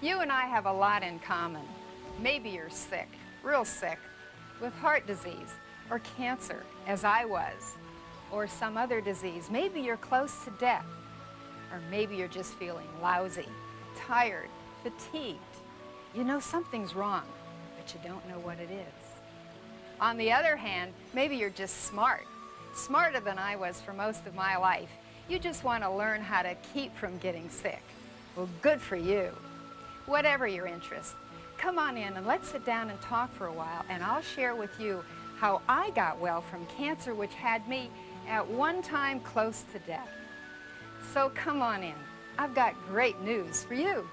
You and I have a lot in common. Maybe you're sick, real sick, with heart disease or cancer, as I was, or some other disease. Maybe you're close to death, or maybe you're just feeling lousy, tired, fatigued. You know something's wrong, but you don't know what it is. On the other hand, maybe you're just smart, smarter than I was for most of my life. You just want to learn how to keep from getting sick. Well, good for you. Whatever your interest, come on in and let's sit down and talk for a while, and I'll share with you how I got well from cancer, which had me at one time close to death. So come on in. I've got great news for you.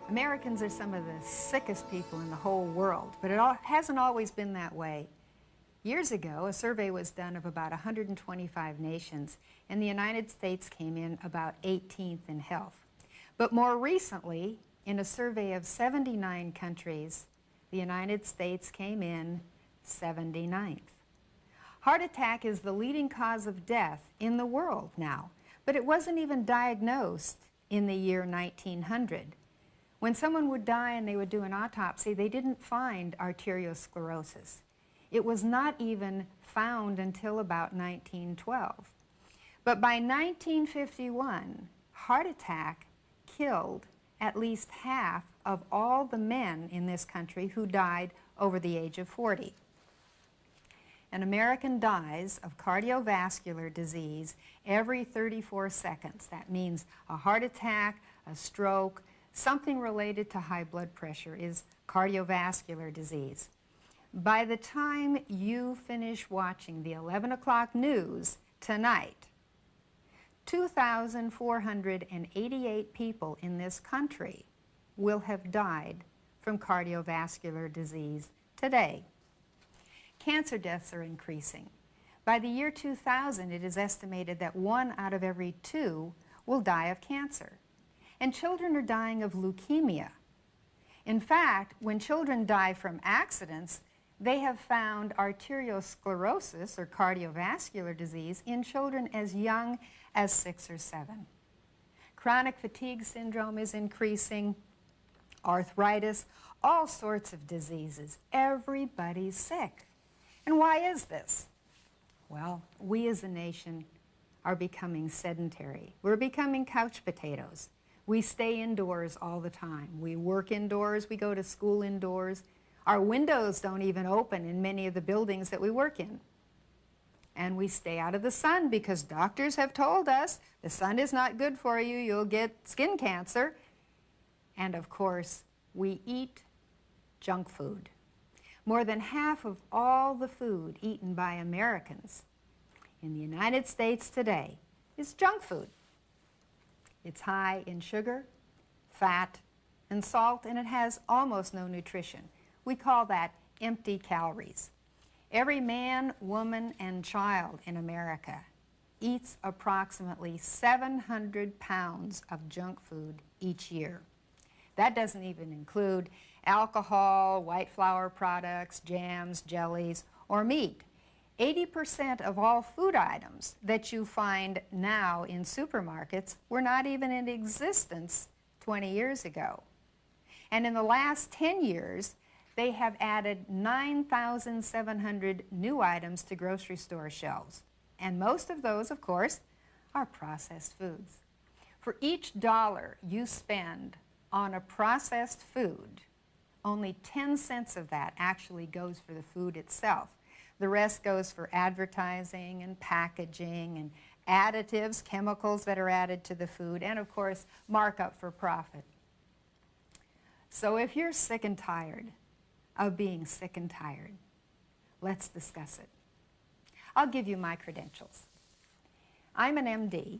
Americans are some of the sickest people in the whole world, but it hasn't always been that way. Years ago, a survey was done of about 125 nations, and the United States came in about 18th in health. But more recently, in a survey of 79 countries, the United States came in 79th. Heart attack is the leading cause of death in the world now, but it wasn't even diagnosed in the year 1900. When someone would die and they would do an autopsy, they didn't find arteriosclerosis. It was not even found until about 1912. But by 1951, heart attack killed at least half of all the men in this country who died over the age of 40. An American dies of cardiovascular disease every 34 seconds. That means a heart attack, a stroke, something related to high blood pressure is cardiovascular disease. By the time you finish watching the 11 o'clock news tonight, 2,488 people in this country will have died from cardiovascular disease today. Cancer deaths are increasing. By the year 2000, it is estimated that 1 out of every 2 will die of cancer. And children are dying of leukemia. In fact, when children die from accidents, they have found arteriosclerosis, or cardiovascular disease, in children as young as 6 or 7. Chronic fatigue syndrome is increasing, arthritis, all sorts of diseases. Everybody's sick. And why is this? Well, we as a nation are becoming sedentary. We're becoming couch potatoes. We stay indoors all the time. We work indoors, we go to school indoors. Our windows don't even open in many of the buildings that we work in. And we stay out of the sun because doctors have told us the sun is not good for you, you'll get skin cancer. And of course, we eat junk food. More than half of all the food eaten by Americans in the United States today is junk food. It's high in sugar, fat, and salt, and it has almost no nutrition. We call that empty calories. Every man, woman, and child in America eats approximately 700 pounds of junk food each year. That doesn't even include alcohol, white flour products, jams, jellies, or meat. 80% of all food items that you find now in supermarkets were not even in existence 20 years ago. And in the last 10 years, they have added 9,700 new items to grocery store shelves. And most of those, of course, are processed foods. For each dollar you spend on a processed food, only 10 cents of that actually goes for the food itself. The rest goes for advertising and packaging and additives, chemicals that are added to the food, and of course, markup for profit. So if you're sick and tired of being sick and tired, let's discuss it. I'll give you my credentials. I'm an MD.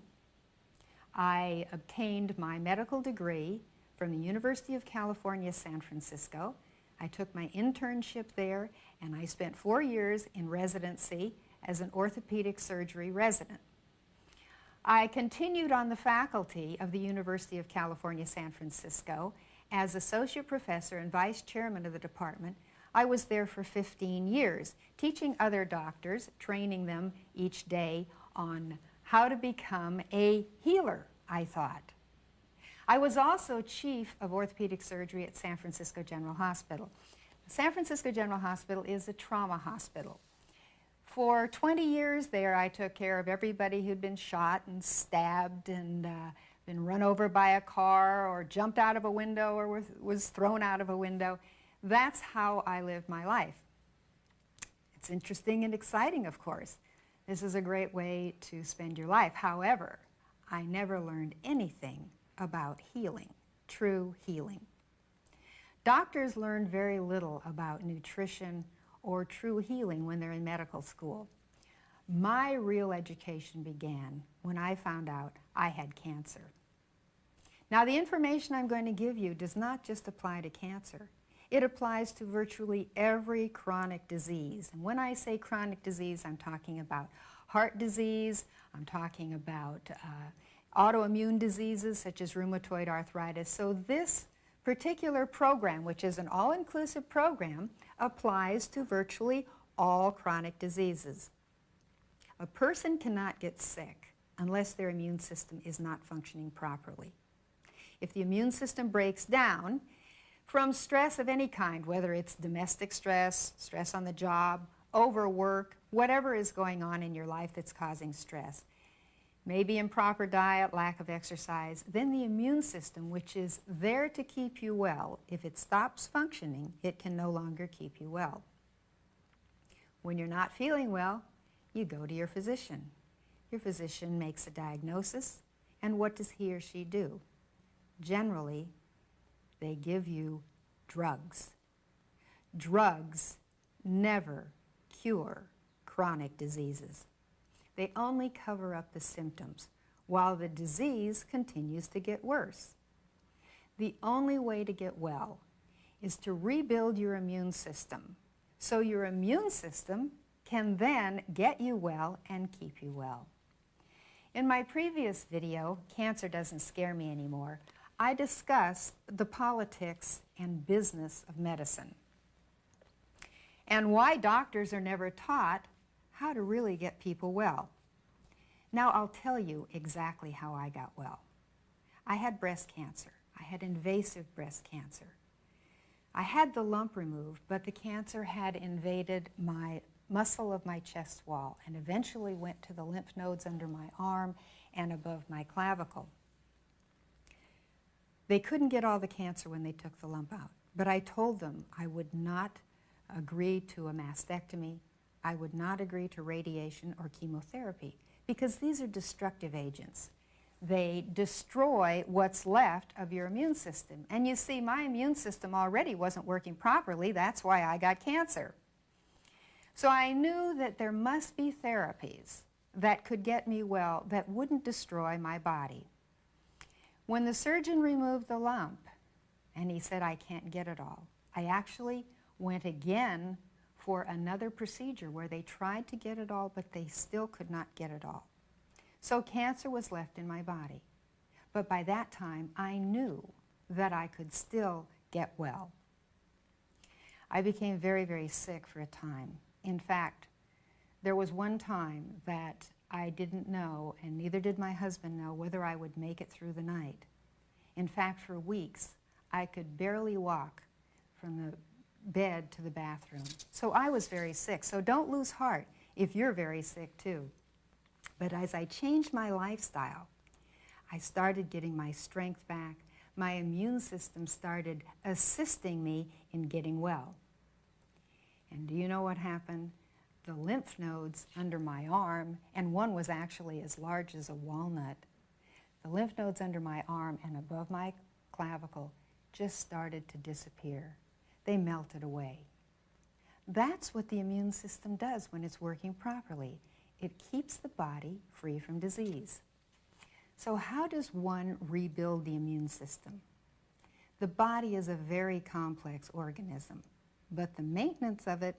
I obtained my medical degree from the University of California, San Francisco. I took my internship there, and I spent 4 years in residency as an orthopedic surgery resident. I continued on the faculty of the University of California, San Francisco as associate professor and vice chairman of the department. I was there for 15 years, teaching other doctors, training them each day on how to become a healer I thought. I was also chief of orthopedic surgery at San Francisco General Hospital. San Francisco General Hospital is a trauma hospital. For 20 years there, I took care of everybody who'd been shot and stabbed and been run over by a car or jumped out of a window or was thrown out of a window. That's how I lived my life. It's interesting and exciting, of course. This is a great way to spend your life. However, I never learned anything about healing, true healing. Doctors learn very little about nutrition or true healing when they're in medical school. My real education began when I found out I had cancer. Now, the information I'm going to give you does not just apply to cancer. It applies to virtually every chronic disease. And when I say chronic disease, I'm talking about heart disease, I'm talking about autoimmune diseases such as rheumatoid arthritis. So this particular program, which is an all-inclusive program, applies to virtually all chronic diseases. A person cannot get sick unless their immune system is not functioning properly. If the immune system breaks down from stress of any kind, whether it's domestic stress, stress on the job, overwork, whatever is going on in your life that's causing stress, maybe improper diet, lack of exercise, then the immune system, which is there to keep you well, if it stops functioning, it can no longer keep you well. When you're not feeling well, you go to your physician. Your physician makes a diagnosis, and what does he or she do? Generally, they give you drugs. Drugs never cure chronic diseases. They only cover up the symptoms while the disease continues to get worse. The only way to get well is to rebuild your immune system so your immune system can then get you well and keep you well. In my previous video, Cancer Doesn't Scare Me Anymore, I discussed the politics and business of medicine and why doctors are never taught how to really get people well. Now I'll tell you exactly how I got well. I had breast cancer. I had invasive breast cancer. I had the lump removed, but the cancer had invaded my muscle of my chest wall and eventually went to the lymph nodes under my arm and above my clavicle. They couldn't get all the cancer when they took the lump out, but I told them I would not agree to a mastectomy. I would not agree to radiation or chemotherapy because these are destructive agents. They destroy what's left of your immune system. And you see, my immune system already wasn't working properly. That's why I got cancer. So I knew that there must be therapies that could get me well that wouldn't destroy my body. When the surgeon removed the lump and he said I can't get it all, I actually went again for another procedure where they tried to get it all, but they still could not get it all. So cancer was left in my body. But by that time, I knew that I could still get well. I became very, very sick for a time. In fact, there was one time that I didn't know, and neither did my husband know, whether I would make it through the night. In fact, for weeks, I could barely walk from the bed to the bathroom. So I was very sick. So don't lose heart if you're very sick too. But as I changed my lifestyle, I started getting my strength back. My immune system started assisting me in getting well. And do you know what happened? The lymph nodes under my arm, and one was actually as large as a walnut, the lymph nodes under my arm and above my clavicle just started to disappear. They melted away. That's what the immune system does when it's working properly. It keeps the body free from disease. So how does one rebuild the immune system? The body is a very complex organism, but the maintenance of it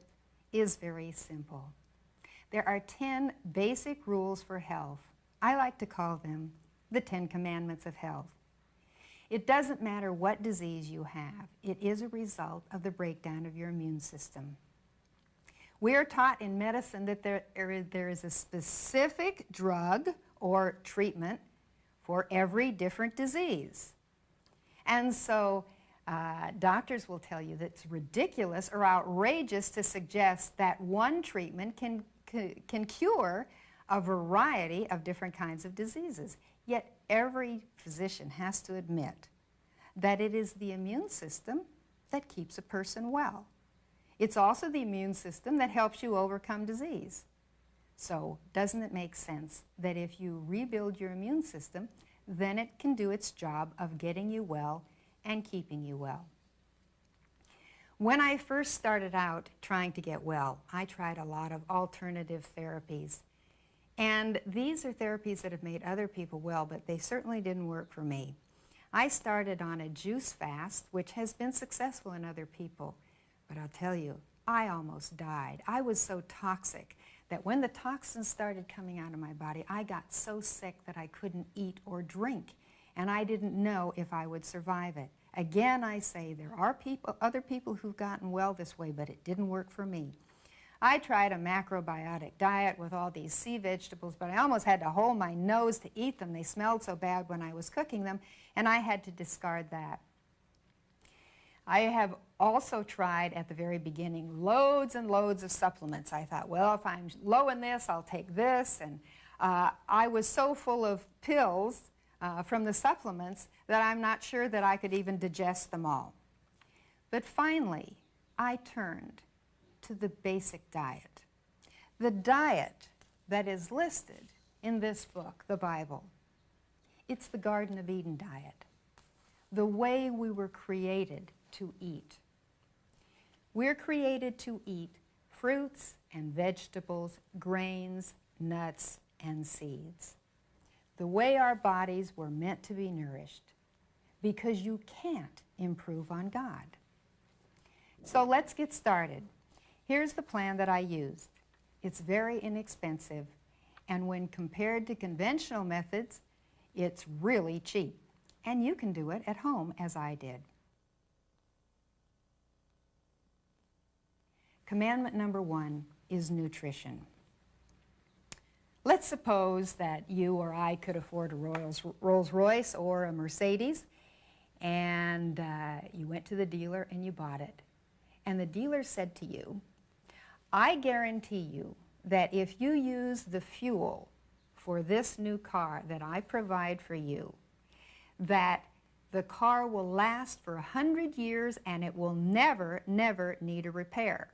is very simple. There are 10 basic rules for health. I like to call them the 10 Commandments of health. It doesn't matter what disease you have. It is a result of the breakdown of your immune system. We are taught in medicine that there is a specific drug or treatment for every different disease. And so doctors will tell you that it's ridiculous or outrageous to suggest that one treatment can cure a variety of different kinds of diseases. Yet every physician has to admit that it is the immune system that keeps a person well. It's also the immune system that helps you overcome disease. So doesn't it make sense that if you rebuild your immune system, then it can do its job of getting you well and keeping you well? When I first started out trying to get well, I tried a lot of alternative therapies. And these are therapies that have made other people well, but they certainly didn't work for me. I started on a juice fast, which has been successful in other people. But I'll tell you, I almost died. I was so toxic that when the toxins started coming out of my body, I got so sick that I couldn't eat or drink. And I didn't know if I would survive it. Again, I say there are other people who've gotten well this way, but it didn't work for me. I tried a macrobiotic diet with all these sea vegetables, but I almost had to hold my nose to eat them. They smelled so bad when I was cooking them, and I had to discard that. I have also tried at the very beginning loads and loads of supplements. I thought, well, if I'm low in this, I'll take this. And I was so full of pills from the supplements that I'm not sure that I could even digest them all. But finally, I turned to the basic diet. The diet that is listed in this book, the Bible. It's the Garden of Eden diet. The way we were created to eat. We're created to eat fruits and vegetables, grains, nuts, and seeds. The way our bodies were meant to be nourished, because you can't improve on God. So let's get started. Here's the plan that I used. It's very inexpensive, and when compared to conventional methods, it's really cheap. And you can do it at home as I did. Commandment number 1 is nutrition. Let's suppose that you or I could afford a Rolls Royce or a Mercedes, and you went to the dealer and you bought it. And the dealer said to you, I guarantee you that if you use the fuel for this new car that I provide for you, that the car will last for 100 years and it will never, never need a repair.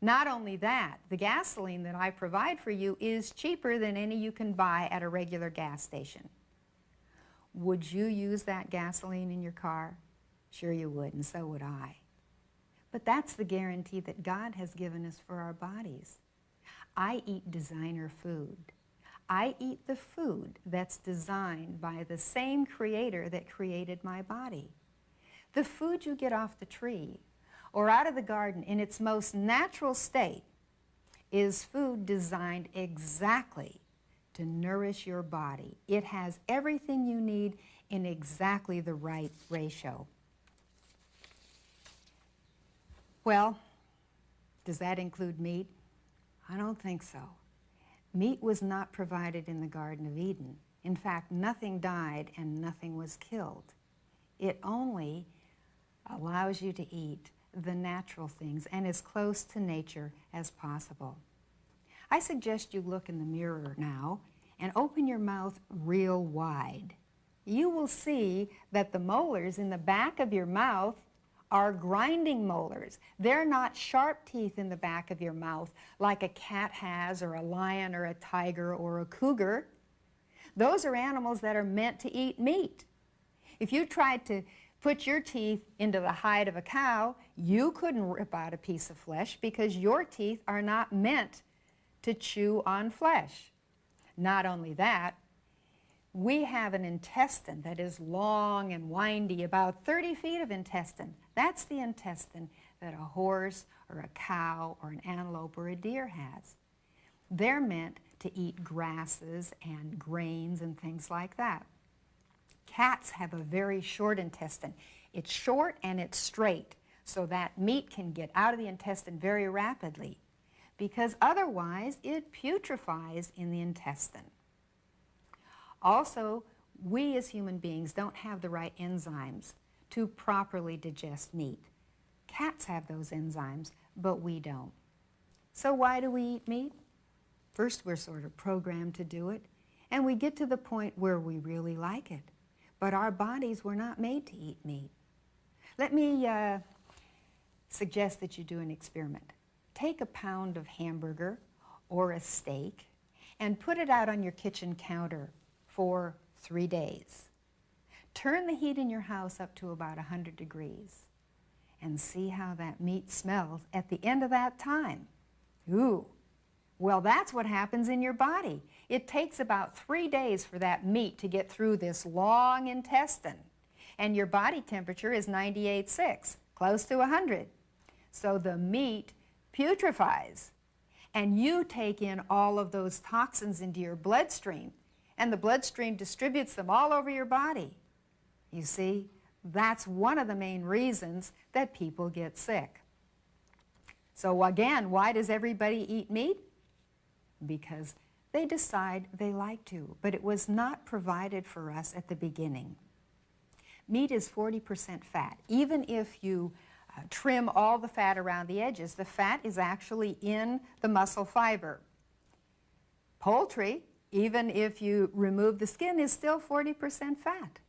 Not only that, the gasoline that I provide for you is cheaper than any you can buy at a regular gas station. Would you use that gasoline in your car? Sure you would, and so would I. But that's the guarantee that God has given us for our bodies. I eat designer food. I eat the food that's designed by the same creator that created my body. The food you get off the tree or out of the garden in its most natural state is food designed exactly to nourish your body. It has everything you need in exactly the right ratio. Well, does that include meat? I don't think so. Meat was not provided in the Garden of Eden. In fact, nothing died and nothing was killed. It only allows you to eat the natural things and as close to nature as possible. I suggest you look in the mirror now and open your mouth real wide. You will see that the molars in the back of your mouth are grinding molars. They're not sharp teeth in the back of your mouth like a cat has, or a lion, or a tiger, or a cougar. Those are animals that are meant to eat meat. If you tried to put your teeth into the hide of a cow, you couldn't rip out a piece of flesh because your teeth are not meant to chew on flesh. Not only that, we have an intestine that is long and windy, about 30 feet of intestine. That's the intestine that a horse or a cow or an antelope or a deer has. They're meant to eat grasses and grains and things like that. Cats have a very short intestine. It's short and it's straight, so that meat can get out of the intestine very rapidly, because otherwise it putrefies in the intestine. Also, We as human beings don't have the right enzymes to properly digest meat. Cats have those enzymes, but we don't. So why do we eat meat? First, we're sort of programmed to do it, and we get to the point where we really like it. But our bodies were not made to eat meat. Let me suggest that you do an experiment. Take a pound of hamburger or a steak and put it out on your kitchen counter for 3 days. Turn the heat in your house up to about 100 degrees and see how that meat smells at the end of that time. Ooh, well, that's what happens in your body. It takes about 3 days for that meat to get through this long intestine, and your body temperature is 98.6, close to 100. So the meat putrefies, and you take in all of those toxins into your bloodstream, and the bloodstream distributes them all over your body. You see, that's one of the main reasons that people get sick. So again, why does everybody eat meat? Because they decide they like to, but it was not provided for us at the beginning. Meat is 40% fat. Even if you trim all the fat around the edges, the fat is actually in the muscle fiber. Poultry, even if you remove the skin, is still 40% fat.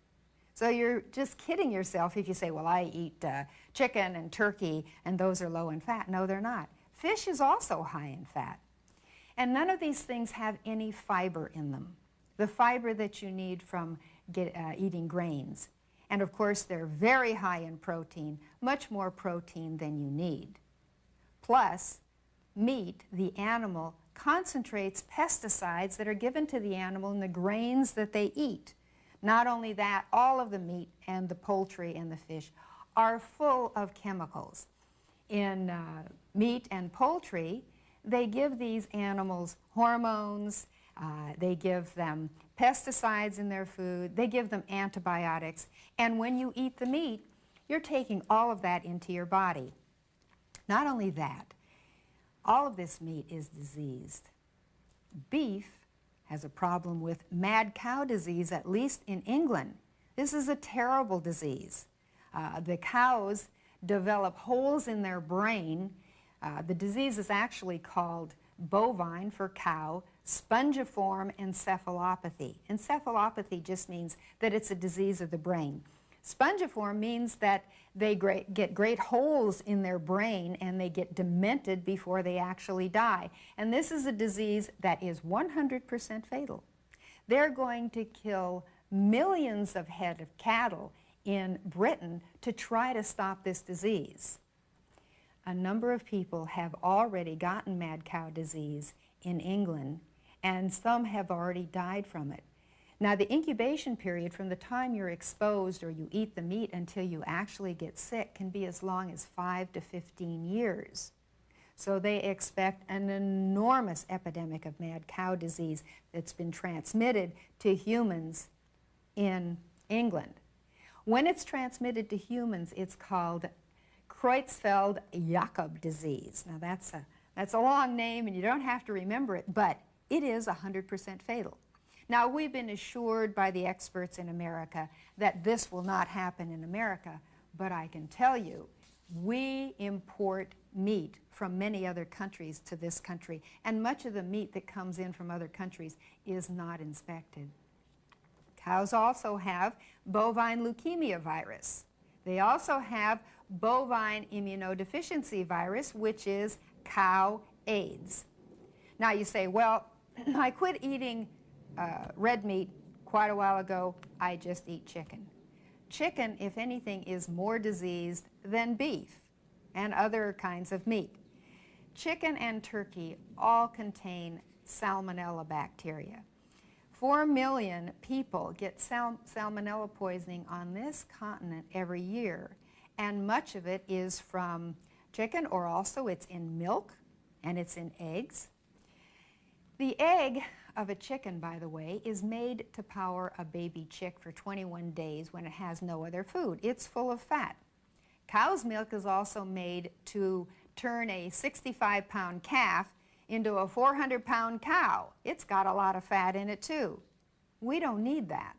So you're just kidding yourself if you say, well, I eat chicken and turkey and those are low in fat. No, they're not. Fish is also high in fat. And none of these things have any fiber in them, the fiber that you need from eating grains. And of course, they're very high in protein, much more protein than you need. Plus, meat, the animal, concentrates pesticides that are given to the animal in the grains that they eat. Not only that, all of the meat and the poultry and the fish are full of chemicals. In meat and poultry, they give these animals hormones, they give them pesticides in their food, they give them antibiotics, and when you eat the meat, you're taking all of that into your body. Not only that, all of this meat is diseased. Beef has a problem with mad cow disease, at least in England. This is a terrible disease. The cows develop holes in their brain. The disease is actually called bovine for cow, spongiform encephalopathy. Encephalopathy just means that it's a disease of the brain. Spongiform means that they get great holes in their brain and they get demented before they actually die. And this is a disease that is 100% fatal. They're going to kill millions of head of cattle in Britain to try to stop this disease. A number of people have already gotten mad cow disease in England, and some have already died from it. Now, the incubation period from the time you're exposed or you eat the meat until you actually get sick can be as long as 5 to 15 years. So they expect an enormous epidemic of mad cow disease that's been transmitted to humans in England. When it's transmitted to humans, it's called Creutzfeldt-Jakob disease. Now that's a long name and you don't have to remember it, but it is 100% fatal. Now we've been assured by the experts in America that this will not happen in America, but I can tell you, we import meat from many other countries to this country, and much of the meat that comes in from other countries is not inspected. Cows also have bovine leukemia virus. They also have bovine immunodeficiency virus, which is cow AIDS. Now you say, well, I quit eating red meat quite a while ago, I just eat chicken. Chicken, if anything, is more diseased than beef and other kinds of meat. Chicken and turkey all contain salmonella bacteria. 4 million people get salmonella poisoning on this continent every year, and much of it is from chicken, or also it's in milk and it's in eggs. The egg of a chicken, by the way, is made to power a baby chick for 21 days when it has no other food. It's full of fat. Cow's milk is also made to turn a 65-pound calf into a 400-pound cow. It's got a lot of fat in it too. We don't need that.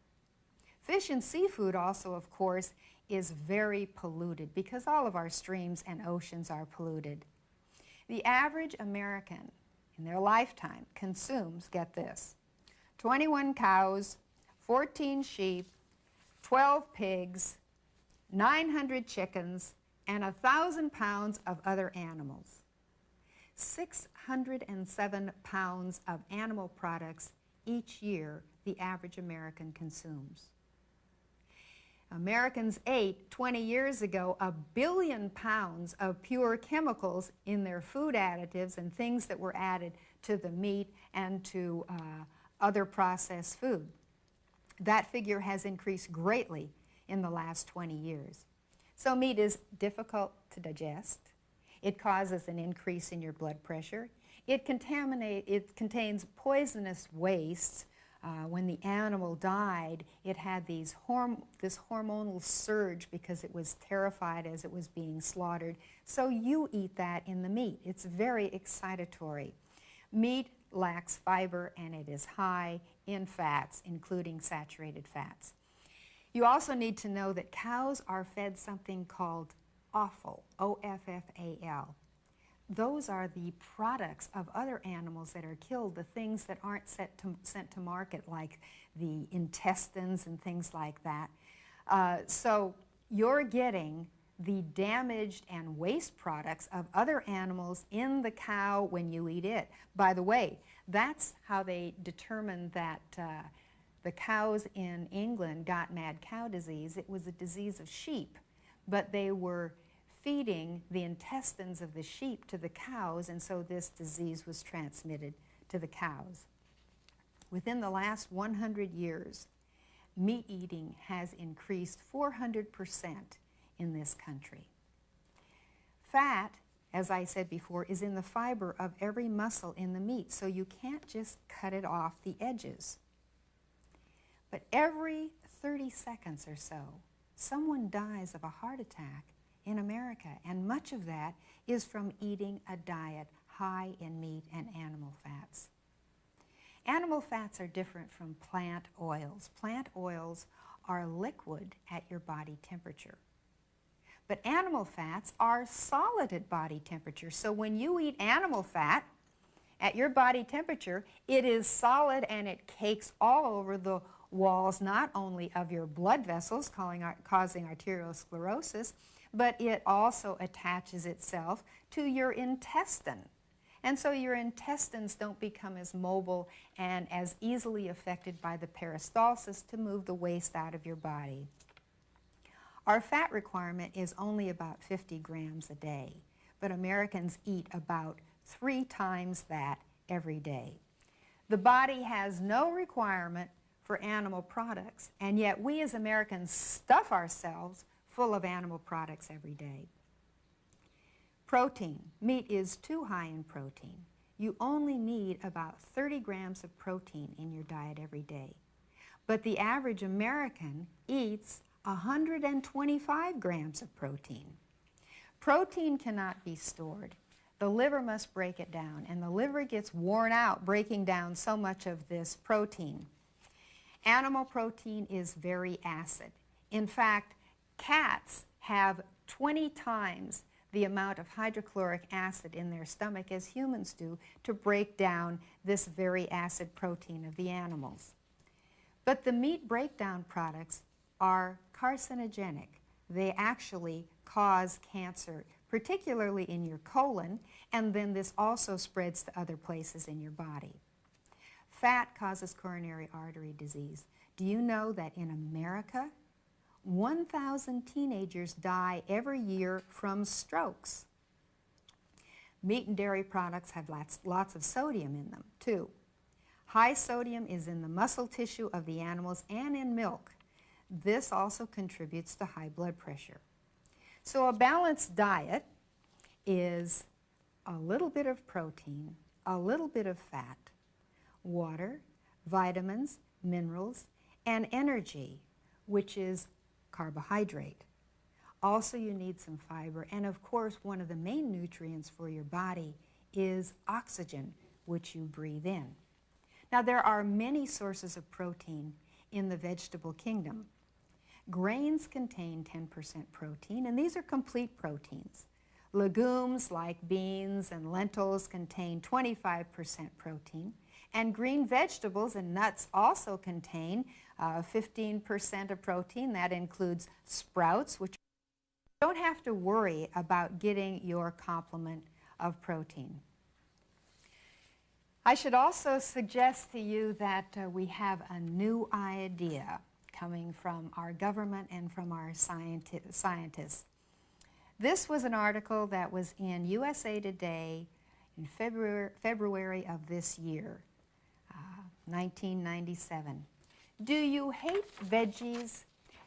Fish and seafood also, of course, is very polluted because all of our streams and oceans are polluted. The average American in their lifetime consumes, get this, 21 cows, 14 sheep, 12 pigs, 900 chickens, and 1,000 pounds of other animals. 607 pounds of animal products each year the average American consumes. Americans ate 20 years ago 1 billion pounds of pure chemicals in their food additives and things that were added to the meat and to other processed food. That figure has increased greatly in the last 20 years. So meat is difficult to digest. It causes an increase in your blood pressure. It contains poisonous wastes. When the animal died, it had this hormonal surge because it was terrified as it was being slaughtered. So you eat that in the meat. It's very excitatory. Meat lacks fiber and it is high in fats, including saturated fats. You also need to know that cows are fed something called offal, O-F-F-A-L. Those are the products of other animals that are killed, the things that aren't sent to market, like the intestines and things like that. So you're getting the damaged and waste products of other animals in the cow when you eat it. By the way, that's how they determined that the cows in England got mad cow disease. It was a disease of sheep, but they were feeding the intestines of the sheep to the cows, and so this disease was transmitted to the cows. Within the last 100 years, meat eating has increased 400% in this country. Fat, as I said before, is in the fiber of every muscle in the meat, so you can't just cut it off the edges. But every 30 seconds or so, someone dies of a heart attack in America, and much of that is from eating a diet high in meat and animal fats. Animal fats are different from plant oils. Plant oils are liquid at your body temperature. But animal fats are solid at body temperature. So when you eat animal fat at your body temperature, it is solid and it cakes all over the walls, not only of your blood vessels, causing arteriosclerosis, but it also attaches itself to your intestine. And so your intestines don't become as mobile and as easily affected by the peristalsis to move the waste out of your body. Our fat requirement is only about 50 grams a day, but Americans eat about 3 times that every day. The body has no requirement for animal products, and yet we as Americans stuff ourselves full of animal products every day. Protein. Meat is too high in protein. You only need about 30 grams of protein in your diet every day. But the average American eats 125 grams of protein. Protein cannot be stored. The liver must break it down, and the liver gets worn out breaking down so much of this protein. Animal protein is very acid. In fact, cats have 20 times the amount of hydrochloric acid in their stomach as humans do to break down this very acid protein of the animals. But the meat breakdown products are carcinogenic. They actually cause cancer, particularly in your colon, and then this also spreads to other places in your body. Fat causes coronary artery disease. Do you know that in America, 1,000 teenagers die every year from strokes? Meat and dairy products have lots of sodium in them, too. High sodium is in the muscle tissue of the animals and in milk. This also contributes to high blood pressure. So a balanced diet is a little bit of protein, a little bit of fat, water, vitamins, minerals, and energy, which is carbohydrate. Also, you need some fiber, and of course, one of the main nutrients for your body is oxygen, which you breathe in. Now, there are many sources of protein in the vegetable kingdom. Grains contain 10% protein, and these are complete proteins. Legumes like beans and lentils contain 25% protein, and green vegetables and nuts also contain 15% of protein. That includes sprouts, which you don't have to worry about getting your complement of protein. I should also suggest to you that we have a new idea coming from our government and from our scientists. This was an article that was in USA Today in February of this year, 1997. Do you hate veggies?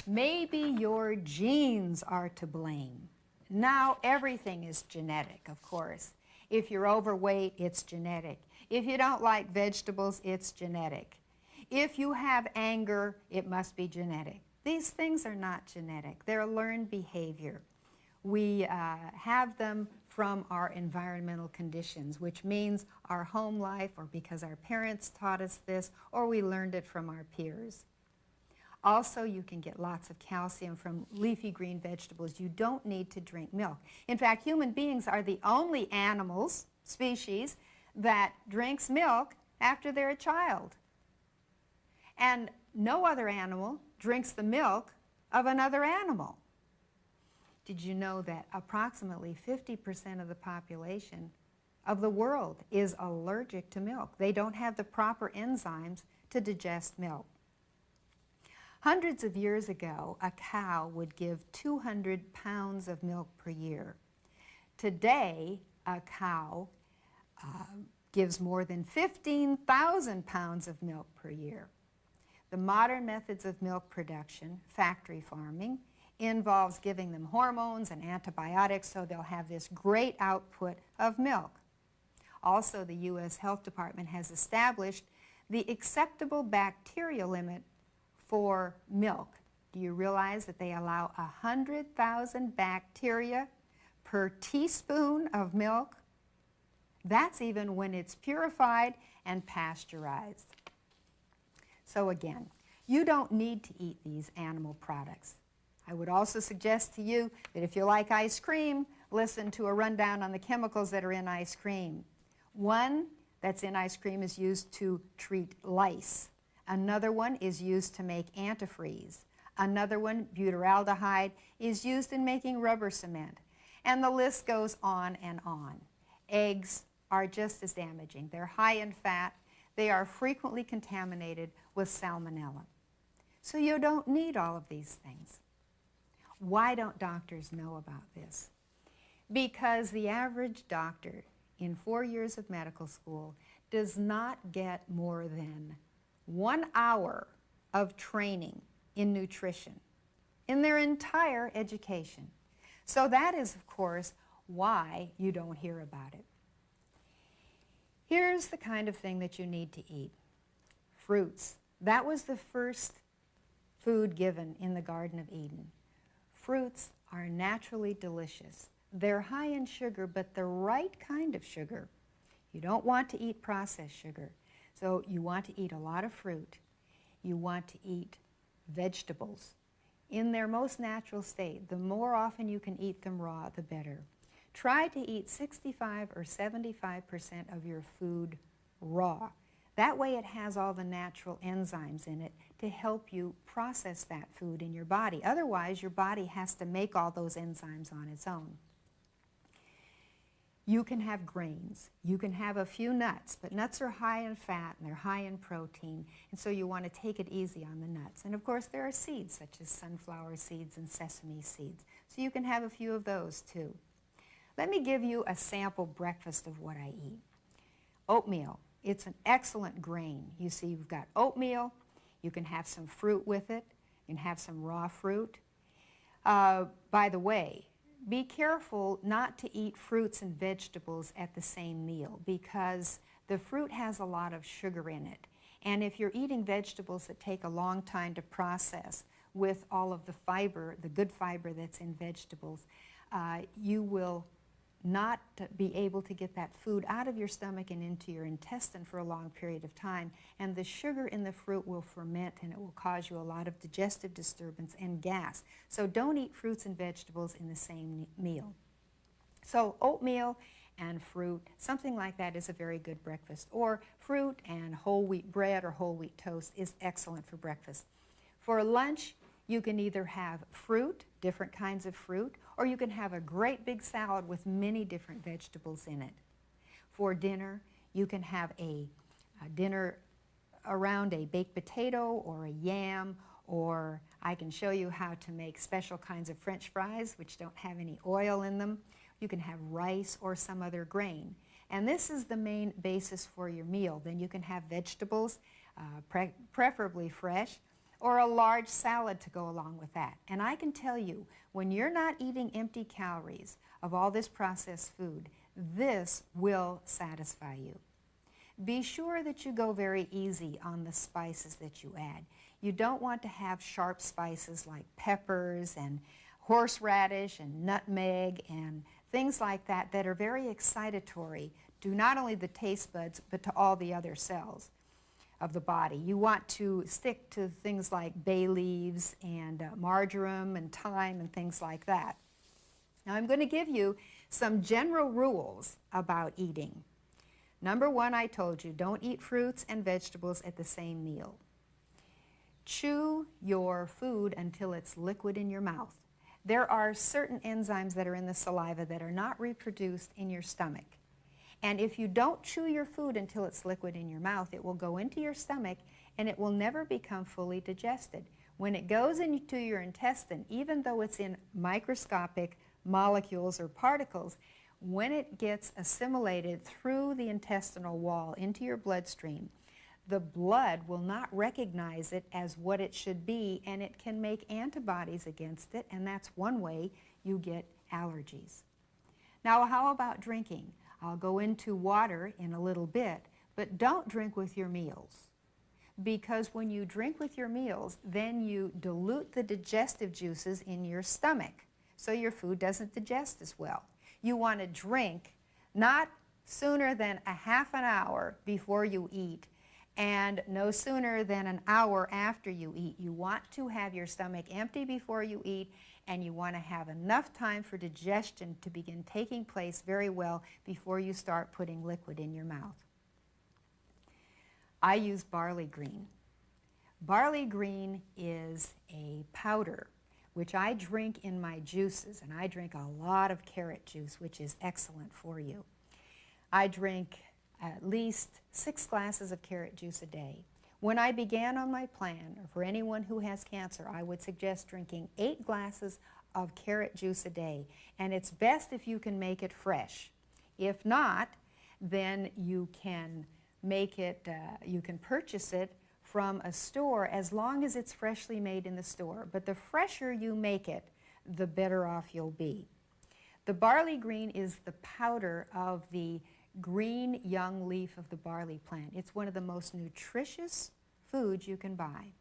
Maybe your genes are to blame. Now everything is genetic, of course. If you're overweight, it's genetic. If you don't like vegetables, it's genetic. If you have anger, it must be genetic. These things are not genetic. They're learned behavior. We have them from our environmental conditions, which means our home life, or because our parents taught us this, or we learned it from our peers. Also, you can get lots of calcium from leafy green vegetables. You don't need to drink milk. In fact, human beings are the only species that drinks milk after they're a child. And no other animal drinks the milk of another animal. Did you know that approximately 50% of the population of the world is allergic to milk? They don't have the proper enzymes to digest milk. Hundreds of years ago, a cow would give 200 pounds of milk per year. Today, a cow gives more than 15,000 pounds of milk per year. The modern methods of milk production, factory farming, involves giving them hormones and antibiotics so they'll have this great output of milk. Also, the U.S. Health Department has established the acceptable bacteria limit for milk. Do you realize that they allow 100,000 bacteria per teaspoon of milk? That's even when it's purified and pasteurized. So again, you don't need to eat these animal products. I would also suggest to you that if you like ice cream, listen to a rundown on the chemicals that are in ice cream. One that's in ice cream is used to treat lice. Another one is used to make antifreeze. Another one, butyraldehyde, is used in making rubber cement. And the list goes on and on. Eggs are just as damaging. They're high in fat. They are frequently contaminated with salmonella. So you don't need all of these things. Why don't doctors know about this? Because the average doctor in 4 years of medical school does not get more than 1 hour of training in nutrition in their entire education. So that is, of course, why you don't hear about it. Here's the kind of thing that you need to eat. Fruits. That was the first food given in the Garden of Eden. Fruits are naturally delicious. They're high in sugar, but the right kind of sugar. You don't want to eat processed sugar. So you want to eat a lot of fruit. You want to eat vegetables in their most natural state. The more often you can eat them raw, the better. Try to eat 65 or 75% of your food raw. That way it has all the natural enzymes in it to help you process that food in your body. Otherwise, your body has to make all those enzymes on its own. You can have grains. You can have a few nuts, but nuts are high in fat and they're high in protein, and so you want to take it easy on the nuts. And of course, there are seeds such as sunflower seeds and sesame seeds, so you can have a few of those too. Let me give you a sample breakfast of what I eat. Oatmeal. It's an excellent grain. You see, you've got oatmeal. You can have some fruit with it. You can have some raw fruit. By the way, be careful not to eat fruits and vegetables at the same meal because the fruit has a lot of sugar in it. And if you're eating vegetables that take a long time to process with all of the fiber, the good fiber that's in vegetables, you will not to be able to get that food out of your stomach and into your intestine for a long period of time. And the sugar in the fruit will ferment, and it will cause you a lot of digestive disturbance and gas. So don't eat fruits and vegetables in the same meal. So oatmeal and fruit, something like that, is a very good breakfast. Or fruit and whole wheat bread or whole wheat toast is excellent for breakfast. For lunch, you can either have fruit, different kinds of fruit, or you can have a great big salad with many different vegetables in it. For dinner, you can have a dinner around a baked potato or a yam, or I can show you how to make special kinds of French fries which don't have any oil in them. You can have rice or some other grain. And this is the main basis for your meal. Then you can have vegetables, preferably fresh, or a large salad to go along with that. And I can tell you, when you're not eating empty calories of all this processed food, this will satisfy you. Be sure that you go very easy on the spices that you add. You don't want to have sharp spices like peppers and horseradish and nutmeg and things like that that are very excitatory to not only the taste buds but to all the other cells of the body. You want to stick to things like bay leaves and marjoram and thyme and things like that. Now I'm going to give you some general rules about eating. Number one, I told you, don't eat fruits and vegetables at the same meal. Chew your food until it's liquid in your mouth. There are certain enzymes that are in the saliva that are not reproduced in your stomach. And if you don't chew your food until it's liquid in your mouth, it will go into your stomach and it will never become fully digested. When it goes into your intestine, even though it's in microscopic molecules or particles, when it gets assimilated through the intestinal wall into your bloodstream, the blood will not recognize it as what it should be, and it can make antibodies against it, and that's one way you get allergies. Now, how about drinking? I'll go into water in a little bit, but don't drink with your meals. Because when you drink with your meals, then you dilute the digestive juices in your stomach, so your food doesn't digest as well. You want to drink not sooner than a half an hour before you eat, and no sooner than an hour after you eat. You want to have your stomach empty before you eat, and you want to have enough time for digestion to begin taking place very well before you start putting liquid in your mouth. I use barley green. Barley green is a powder which I drink in my juices, and I drink a lot of carrot juice, which is excellent for you. I drink at least 6 glasses of carrot juice a day. When I began on my plan, or for anyone who has cancer, I would suggest drinking 8 glasses of carrot juice a day, and it's best if you can make it fresh. If not, then you can make it, you can purchase it from a store as long as it's freshly made in the store. But the fresher you make it, the better off you'll be. The barley green is the powder of the green young leaf of the barley plant. It's one of the most nutritious foods you can buy.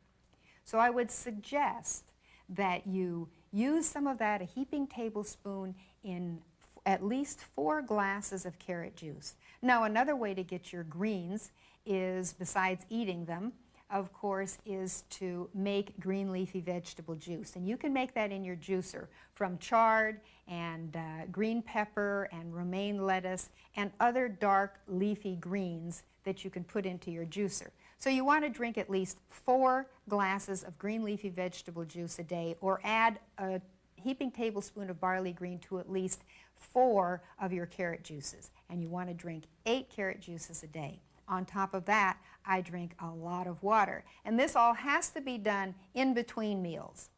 So I would suggest that you use some of that, a heaping tablespoon, in at least 4 glasses of carrot juice. Now, another way to get your greens is, besides eating them, of course, is to make green leafy vegetable juice. And you can make that in your juicer from chard and green pepper and romaine lettuce and other dark leafy greens that you can put into your juicer. So you want to drink at least 4 glasses of green leafy vegetable juice a day, or add a heaping tablespoon of barley green to at least 4 of your carrot juices. And you want to drink 8 carrot juices a day. On top of that, I drink a lot of water. And this all has to be done in between meals.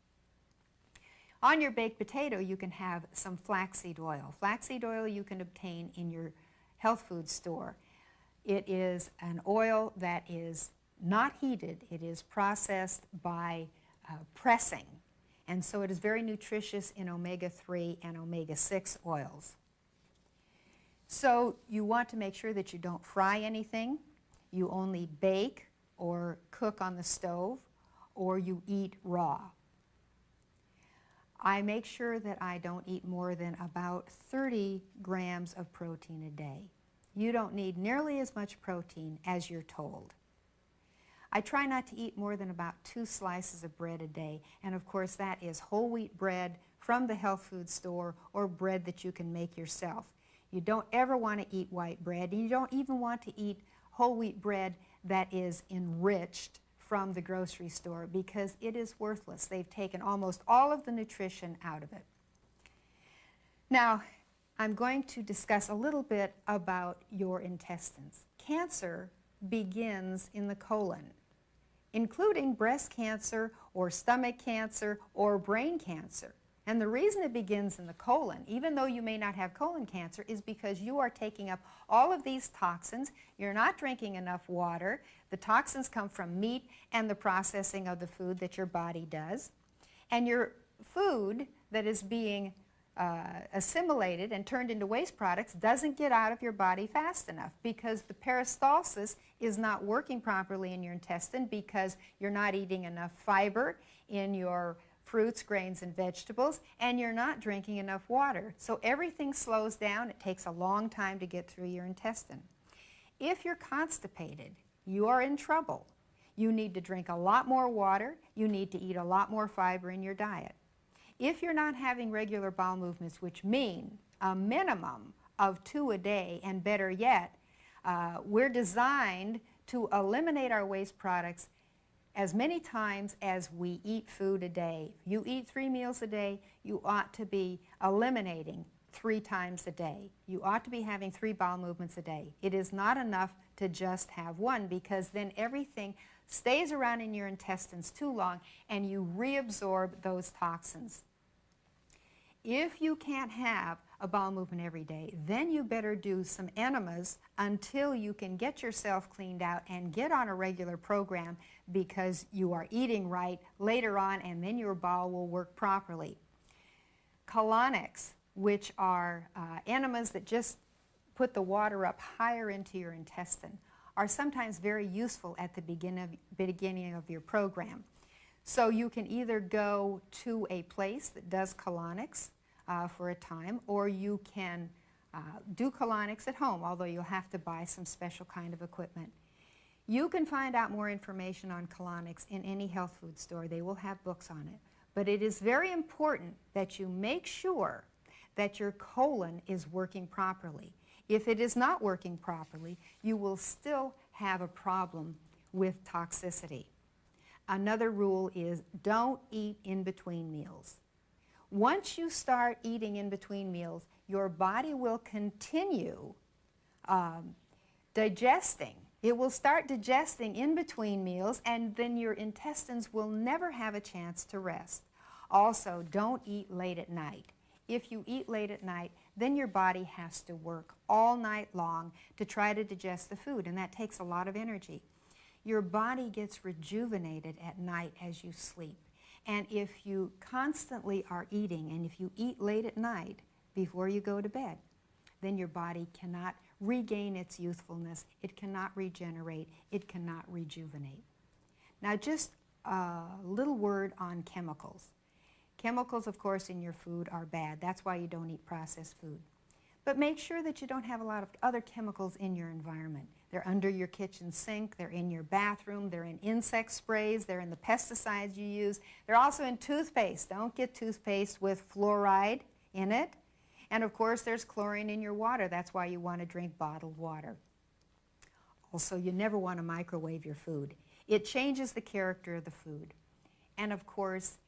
On your baked potato, you can have some flaxseed oil. Flaxseed oil you can obtain in your health food store. It is an oil that is not heated. It is processed by pressing. And so it is very nutritious in omega-3 and omega-6 oils. So you want to make sure that you don't fry anything, you only bake or cook on the stove, or you eat raw. I make sure that I don't eat more than about 30 grams of protein a day. You don't need nearly as much protein as you're told. I try not to eat more than about 2 slices of bread a day, and of course that is whole wheat bread from the health food store or bread that you can make yourself. You don't ever want to eat white bread, and you don't even want to eat whole wheat bread that is enriched from the grocery store because it is worthless. They've taken almost all of the nutrition out of it. Now, I'm going to discuss a little bit about your intestines. Cancer begins in the colon, including breast cancer or stomach cancer or brain cancer. And the reason it begins in the colon, even though you may not have colon cancer, is because you are taking up all of these toxins. You're not drinking enough water. The toxins come from meat and the processing of the food that your body does. And your food that is being assimilated and turned into waste products doesn't get out of your body fast enough because the peristalsis is not working properly in your intestine because you're not eating enough fiber in your fruits, grains, and vegetables, and you're not drinking enough water. So everything slows down. It takes a long time to get through your intestine. If you're constipated, you are in trouble. You need to drink a lot more water. You need to eat a lot more fiber in your diet. If you're not having regular bowel movements, which mean a minimum of 2 a day, and better yet, we're designed to eliminate our waste products as many times as we eat food a day. If you eat 3 meals a day, you ought to be eliminating 3 times a day. You ought to be having 3 bowel movements a day. It is not enough to just have 1 because then everything stays around in your intestines too long and you reabsorb those toxins. If you can't have a bowel movement every day, then you better do some enemas until you can get yourself cleaned out and get on a regular program because you are eating right later on and then your bowel will work properly. Colonics, which are enemas that just put the water up higher into your intestine, are sometimes very useful at the beginning of your program. So you can either go to a place that does colonics for a time, or you can do colonics at home, although you'll have to buy some special kind of equipment. You can find out more information on colonics in any health food store. They will have books on it. But it is very important that you make sure that your colon is working properly. If it is not working properly, you will still have a problem with toxicity. Another rule is don't eat in between meals. Once you start eating in between meals, your body will continue digesting. It will start digesting in between meals, and then your intestines will never have a chance to rest. Also, don't eat late at night. If you eat late at night, then your body has to work all night long to try to digest the food, and that takes a lot of energy. Your body gets rejuvenated at night as you sleep. And if you constantly are eating, and if you eat late at night before you go to bed, then your body cannot regain its youthfulness, it cannot regenerate, it cannot rejuvenate. Now just a little word on chemicals. Chemicals, of course, in your food are bad. That's why you don't eat processed food. But make sure that you don't have a lot of other chemicals in your environment. They're under your kitchen sink, they're in your bathroom, they're in insect sprays, they're in the pesticides you use. They're also in toothpaste. Don't get toothpaste with fluoride in it. And of course, there's chlorine in your water. That's why you want to drink bottled water. Also, you never want to microwave your food. It changes the character of the food. And of course,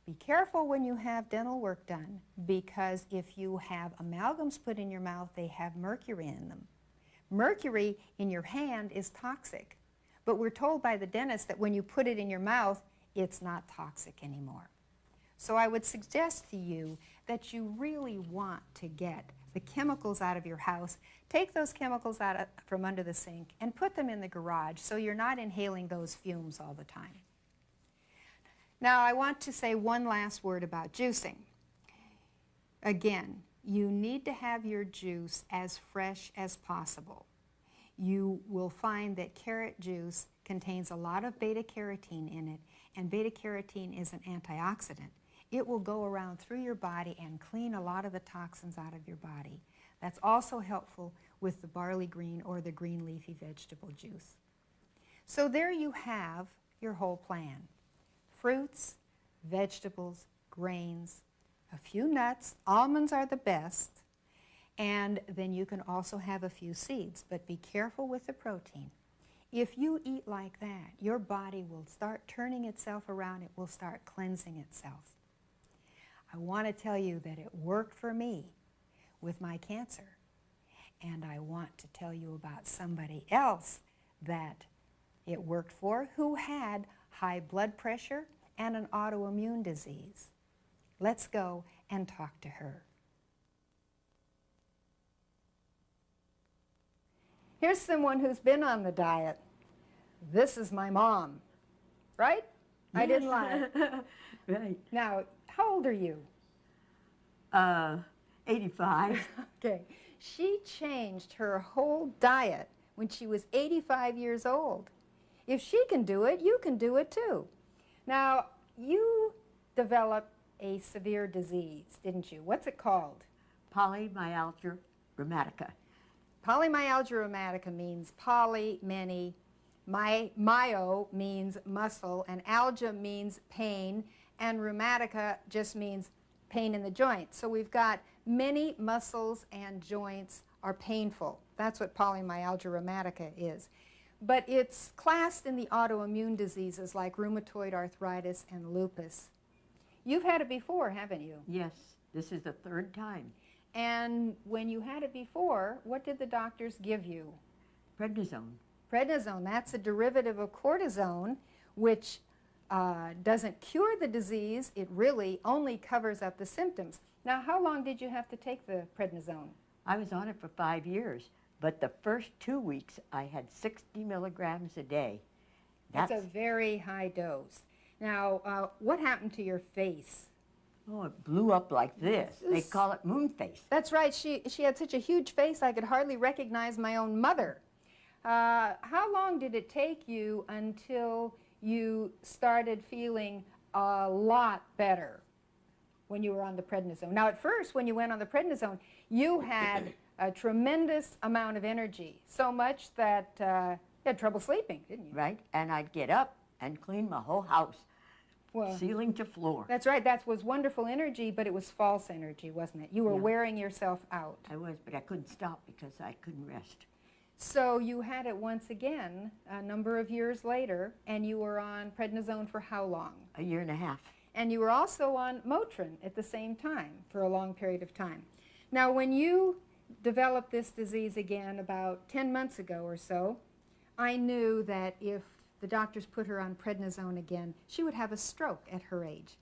be careful when you have dental work done, because if you have amalgams put in your mouth, they have mercury in them. Mercury in your hand is toxic, but we're told by the dentist that when you put it in your mouth, it's not toxic anymore. So I would suggest to you that you really want to get the chemicals out of your house. Take those chemicals out from under the sink and put them in the garage so you're not inhaling those fumes all the time. Now, I want to say one last word about juicing. Again, you need to have your juice as fresh as possible. You will find that carrot juice contains a lot of beta-carotene in it, and beta-carotene is an antioxidant. It will go around through your body and clean a lot of the toxins out of your body. That's also helpful with the barley green or the green leafy vegetable juice. So there you have your whole plan. Fruits, vegetables, grains, a few nuts. Almonds are the best. And then you can also have a few seeds, but be careful with the protein. If you eat like that, your body will start turning itself around. It will start cleansing itself. I want to tell you that it worked for me with my cancer. And I want to tell you about somebody else that it worked for who had high blood pressure and an autoimmune disease. Let's go and talk to her. Here's someone who's been on the diet. This is my mom, right? Yes. I didn't lie. Right. Now, how old are you? 85. Okay. She changed her whole diet when she was 85 years old. If she can do it, you can do it too. Now, you developed a severe disease, didn't you? What's it called? Polymyalgia rheumatica. Polymyalgia rheumatica means poly, many, myo means muscle, and algia means pain, and rheumatica just means pain in the joints. So we've got many muscles and joints are painful. That's what polymyalgia rheumatica is. But it's classed in the autoimmune diseases like rheumatoid arthritis and lupus. You've had it before, haven't you? Yes, this is the third time. And when you had it before, what did the doctors give you? Prednisone. Prednisone, that's a derivative of cortisone, which doesn't cure the disease. It really only covers up the symptoms. Now, how long did you have to take the prednisone? I was on it for 5 years, but the first 2 weeks I had 60 milligrams a day. That's a very high dose. Now, what happened to your face? Oh, it blew up like this. They call it moon face. That's right. She had such a huge face I could hardly recognize my own mother. How long did it take you until you started feeling a lot better when you were on the prednisone? Now, at first, when you went on the prednisone, you had a tremendous amount of energy, so much that you had trouble sleeping, didn't you? Right, and I'd get up and clean my whole house. Well, ceiling to floor. That's right. That was wonderful energy, but it was false energy, wasn't it? You were wearing yourself out. I was, but I couldn't stop because I couldn't rest. So you had it once again a number of years later, and you were on prednisone for how long? 1.5 years. And you were also on Motrin at the same time for a long period of time. Now, when you developed this disease again about 10 months ago or so, I knew that if the doctors put her on prednisone again, she would have a stroke at her age.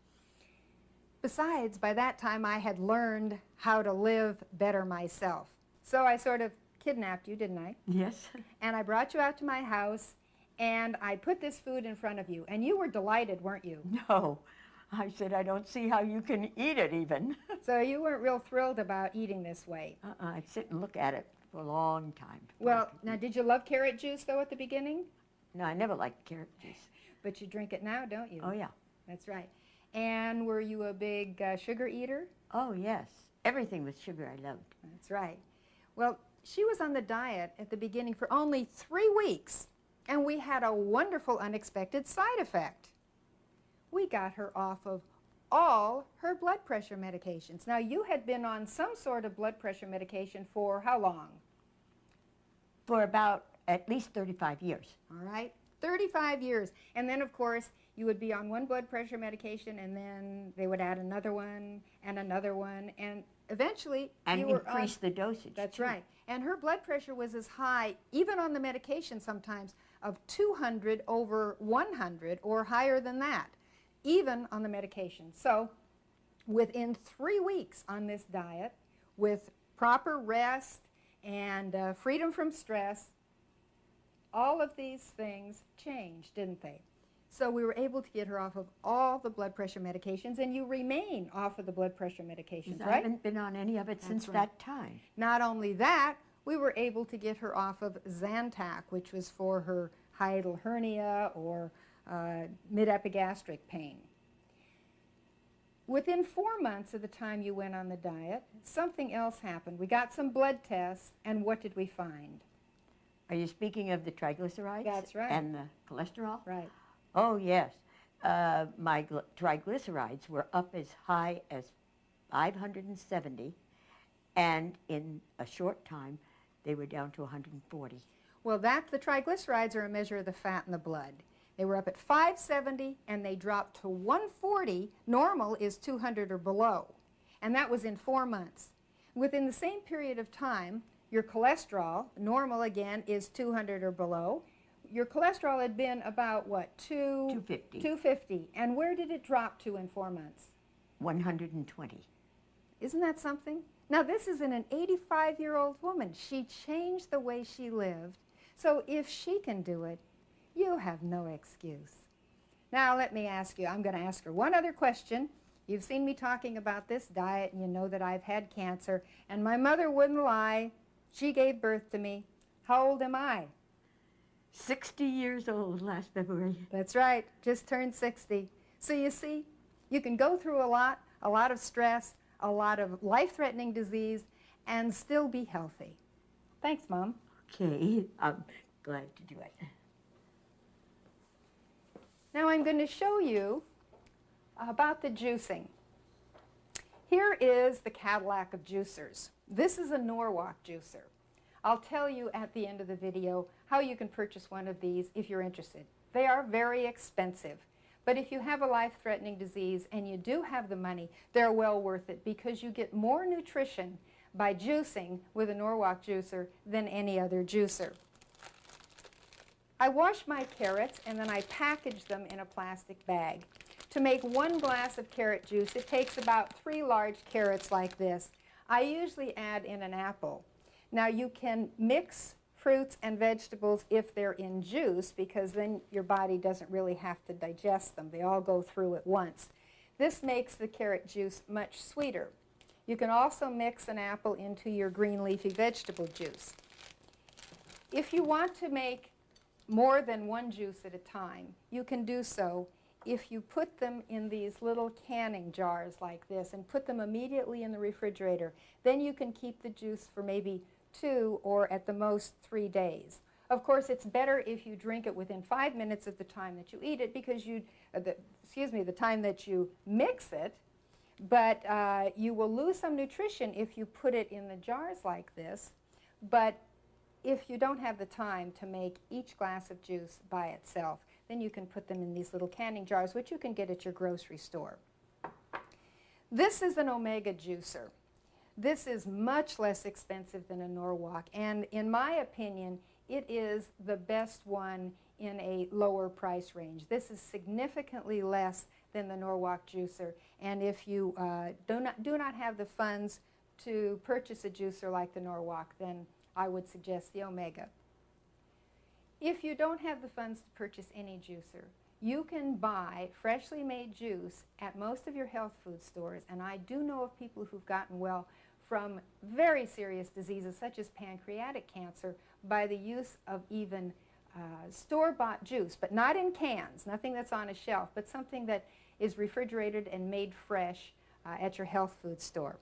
Besides, by that time I had learned how to live better myself. So I sort of kidnapped you, didn't I? Yes. And I brought you out to my house, and I put this food in front of you. And you were delighted, weren't you? No. I said, I don't see how you can eat it even. So you weren't real thrilled about eating this way. I'd sit and look at it for a long time. Well, now, did you love carrot juice, though, at the beginning? No, I never liked carrot juice. But you drink it now, don't you? Oh, yeah. That's right. And were you a big sugar eater? Oh, yes. Everything with sugar I loved. That's right. Well, she was on the diet at the beginning for only 3 weeks, and we had a wonderful unexpected side effect. We got her off of all her blood pressure medications. Now, you had been on some sort of blood pressure medication for how long? For about at least 35 years. All right, 35 years. And then, of course, you would be on one blood pressure medication, and then they would add another one, and eventually you were increase the dosage. That's too. right. And her blood pressure was as high, even on the medication sometimes, of 200 over 100 or higher than that, even on the medication. So within 3 weeks on this diet, with proper rest and freedom from stress, all of these things changed, didn't they? So we were able to get her off of all the blood pressure medications, and you remain off of the blood pressure medications, right? I haven't been on any of it since that time. Not only that, we were able to get her off of Zantac, which was for her hiatal hernia or mid-epigastric pain. Within 4 months of the time you went on the diet, something else happened. We got some blood tests, and what did we find? Are you speaking of the triglycerides? That's right. And the cholesterol? Right. Oh, yes. My triglycerides were up as high as 570, and in a short time, they were down to 140. Well, the triglycerides are a measure of the fat in the blood. They were up at 570, and they dropped to 140. Normal is 200 or below, and that was in 4 months. Within the same period of time, your cholesterol, normal again, is 200 or below. Your cholesterol had been about, what, 250. 250. And where did it drop to in 4 months? 120. Isn't that something? Now, this is in an 85-year-old woman. She changed the way she lived. So if she can do it, you have no excuse. Now, let me ask you, I'm going to ask her one other question. You've seen me talking about this diet, and you know that I've had cancer, and my mother wouldn't lie. She gave birth to me. How old am I? 60 years old last February. That's right, just turned 60. So you see, you can go through a lot of stress, a lot of life-threatening disease, and still be healthy. Thanks, Mom. Okay, I'm glad to do it. Now I'm going to show you about the juicing. Here is the Cadillac of juicers. This is a Norwalk juicer. I'll tell you at the end of the video how you can purchase one of these if you're interested. They are very expensive, but if you have a life-threatening disease and you do have the money, they're well worth it because you get more nutrition by juicing with a Norwalk juicer than any other juicer. I wash my carrots and then I package them in a plastic bag. To make 1 glass of carrot juice, it takes about 3 large carrots like this. I usually add in an apple. Now you can mix fruits and vegetables if they're in juice because then your body doesn't really have to digest them. They all go through at once. This makes the carrot juice much sweeter. You can also mix an apple into your green leafy vegetable juice. If you want to make more than 1 juice at a time, you can do so if you put them in these little canning jars like this and put them immediately in the refrigerator. Then you can keep the juice for maybe 2 or at the most 3 days. Of course, it's better if you drink it within 5 minutes of the time that you eat it because the time that you mix it, but you will lose some nutrition if you put it in the jars like this. But if you don't have the time to make each glass of juice by itself, then you can put them in these little canning jars, which you can get at your grocery store. This is an Omega juicer. This is much less expensive than a Norwalk, and in my opinion, it is the best one in a lower price range. This is significantly less than the Norwalk juicer, and if you do not have the funds to purchase a juicer like the Norwalk, then I would suggest the Omega. If you don't have the funds to purchase any juicer, you can buy freshly made juice at most of your health food stores, and I do know of people who've gotten well from very serious diseases such as pancreatic cancer by the use of even store-bought juice, but not in cans, nothing that's on a shelf, but something that is refrigerated and made fresh at your health food store.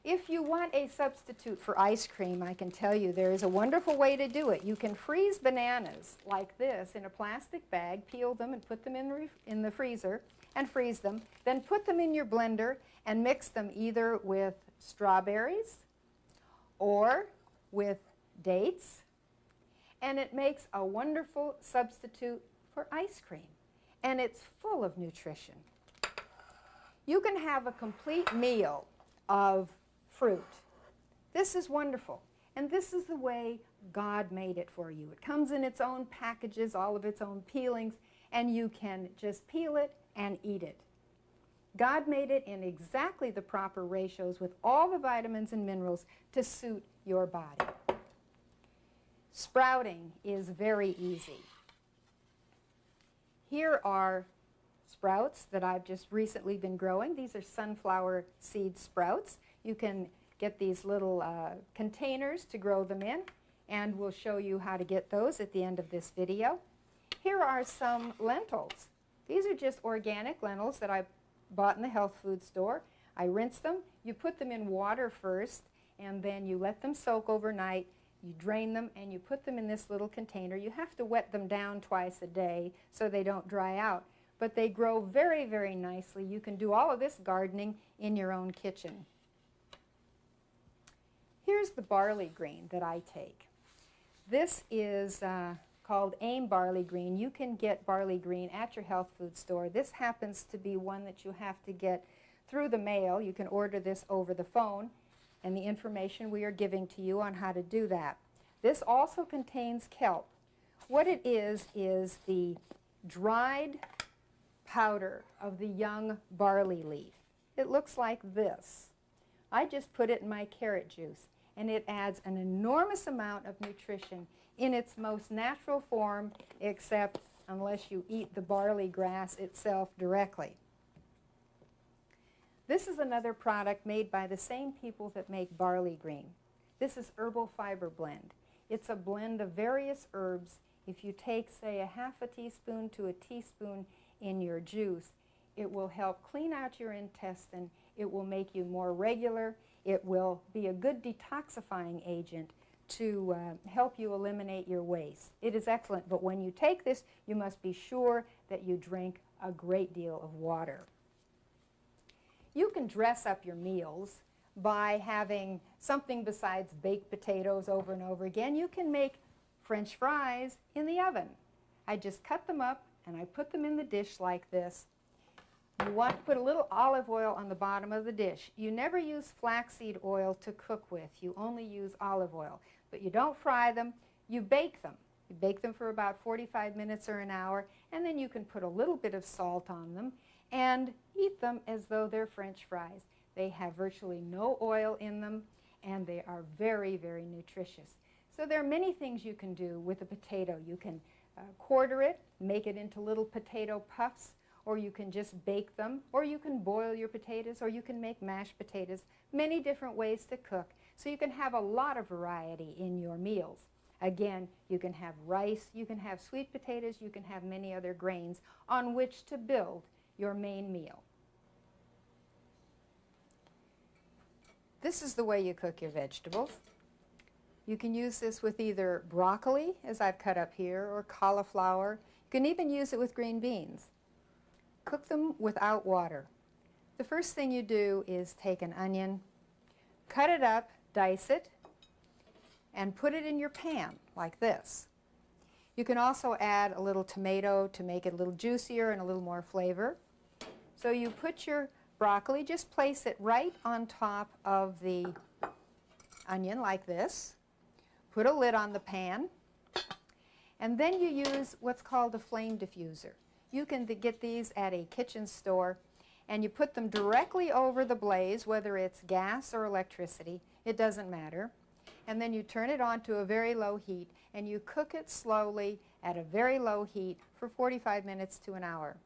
If you want a substitute for ice cream, I can tell you there is a wonderful way to do it. You can freeze bananas like this in a plastic bag, peel them and put them in the freezer and freeze them, then put them in your blender and mix them either with strawberries or with dates, and it makes a wonderful substitute for ice cream, and it's full of nutrition. You can have a complete meal of fruit. This is wonderful, and this is the way God made it for you. It comes in its own packages, all of its own peelings, and you can just peel it and eat it. God made it in exactly the proper ratios with all the vitamins and minerals to suit your body. Sprouting is very easy. Here are sprouts that I've just recently been growing. These are sunflower seed sprouts. You can get these little containers to grow them in, and we'll show you how to get those at the end of this video. Here are some lentils. These are just organic lentils that I bought in the health food store. I rinse them. You put them in water first, and then you let them soak overnight. You drain them, and you put them in this little container. You have to wet them down twice a day so they don't dry out. But they grow very, very nicely. You can do all of this gardening in your own kitchen. Here's the barley green that I take. This is called AIM barley green. You can get barley green at your health food store. This happens to be one that you have to get through the mail. You can order this over the phone, and the information we are giving to you on how to do that. This also contains kelp. What it is the dried powder of the young barley leaf. It looks like this. I just put it in my carrot juice, and it adds an enormous amount of nutrition in its most natural form, except unless you eat the barley grass itself directly. This is another product made by the same people that make barley green. This is herbal fiber blend. It's a blend of various herbs. If you take, say, a half a teaspoon to a teaspoon in your juice, it will help clean out your intestine. It will make you more regular. It will be a good detoxifying agent to help you eliminate your waste. It is excellent, but when you take this, you must be sure that you drink a great deal of water. You can dress up your meals by having something besides baked potatoes over and over again. You can make French fries in the oven. I just cut them up and I put them in the dish like this. You want to put a little olive oil on the bottom of the dish. You never use flaxseed oil to cook with. You only use olive oil. But you don't fry them, you bake them. You bake them for about 45 minutes or an hour, and then you can put a little bit of salt on them and eat them as though they're French fries. They have virtually no oil in them, and they are very, very nutritious. So there are many things you can do with a potato. You can quarter it, make it into little potato puffs, or you can just bake them, or you can boil your potatoes, or you can make mashed potatoes. Many different ways to cook. So you can have a lot of variety in your meals. Again, you can have rice, you can have sweet potatoes, you can have many other grains on which to build your main meal. This is the way you cook your vegetables. You can use this with either broccoli, as I've cut up here, or cauliflower. You can even use it with green beans. Cook them without water. The first thing you do is take an onion, cut it up, dice it, and put it in your pan like this. You can also add a little tomato to make it a little juicier and a little more flavor. So you put your broccoli, just place it right on top of the onion like this. Put a lid on the pan, and then you use what's called a flame diffuser. You can get these at a kitchen store, and you put them directly over the blaze, whether it's gas or electricity, it doesn't matter. And then you turn it on to a very low heat, and you cook it slowly at a very low heat for 45 minutes to an hour.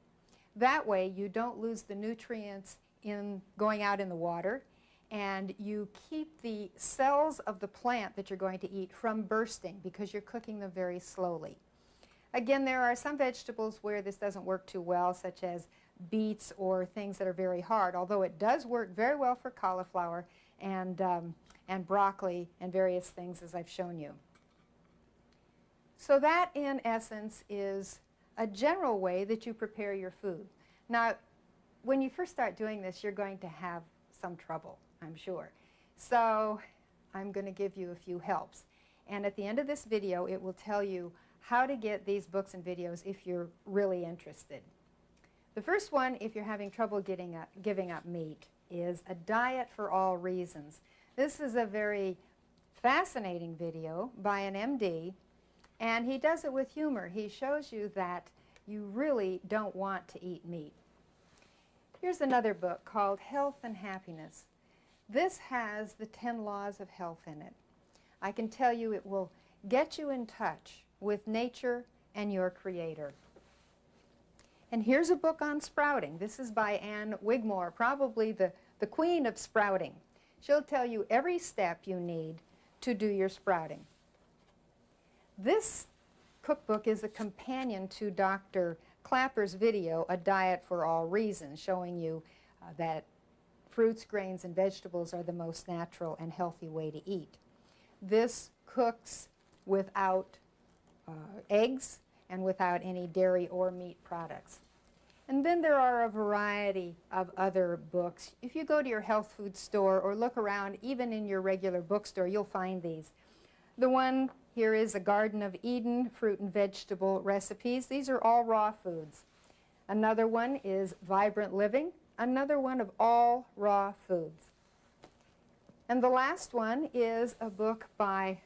That way you don't lose the nutrients in going out in the water, and you keep the cells of the plant that you're going to eat from bursting because you're cooking them very slowly. Again, there are some vegetables where this doesn't work too well, such as beets or things that are very hard, although it does work very well for cauliflower and broccoli and various things, as I've shown you. So that, in essence, is a general way that you prepare your food. Now, when you first start doing this, you're going to have some trouble, I'm sure. So I'm going to give you a few helps. And at the end of this video, it will tell you how to get these books and videos if you're really interested. The first one, if you're having trouble giving up meat, is A Diet for All Reasons. This is a very fascinating video by an MD, and he does it with humor. He shows you that you really don't want to eat meat. Here's another book called Health and Happiness. This has the 10 laws of health in it. I can tell you it will get you in touch with nature and your creator. And here's a book on sprouting. This is by Ann Wigmore, probably the queen of sprouting. She'll tell you every step you need to do your sprouting. This cookbook is a companion to Dr. Clapper's video, A Diet for All Reasons, showing you that fruits, grains, and vegetables are the most natural and healthy way to eat. This cooks without eggs and without any dairy or meat products. And then there are a variety of other books. If you go to your health food store or look around, even in your regular bookstore, you'll find these. The one here is A Garden of Eden, fruit and vegetable recipes. These are all raw foods. Another one is Vibrant Living, another one of all raw foods. And the last one is a book by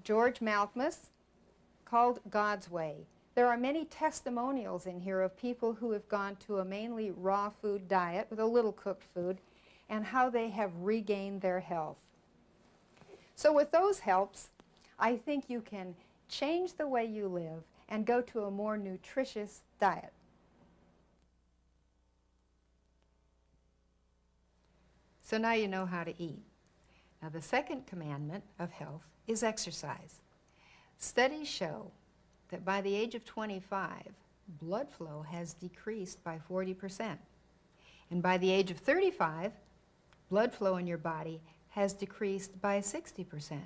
George Malkmus called God's Way. There are many testimonials in here of people who have gone to a mainly raw food diet with a little cooked food and how they have regained their health. So with those helps, I think you can change the way you live and go to a more nutritious diet. So now you know how to eat. Now the second commandment of health is exercise. Studies show that by the age of 25, blood flow has decreased by 40%. And by the age of 35, blood flow in your body has decreased by 60%.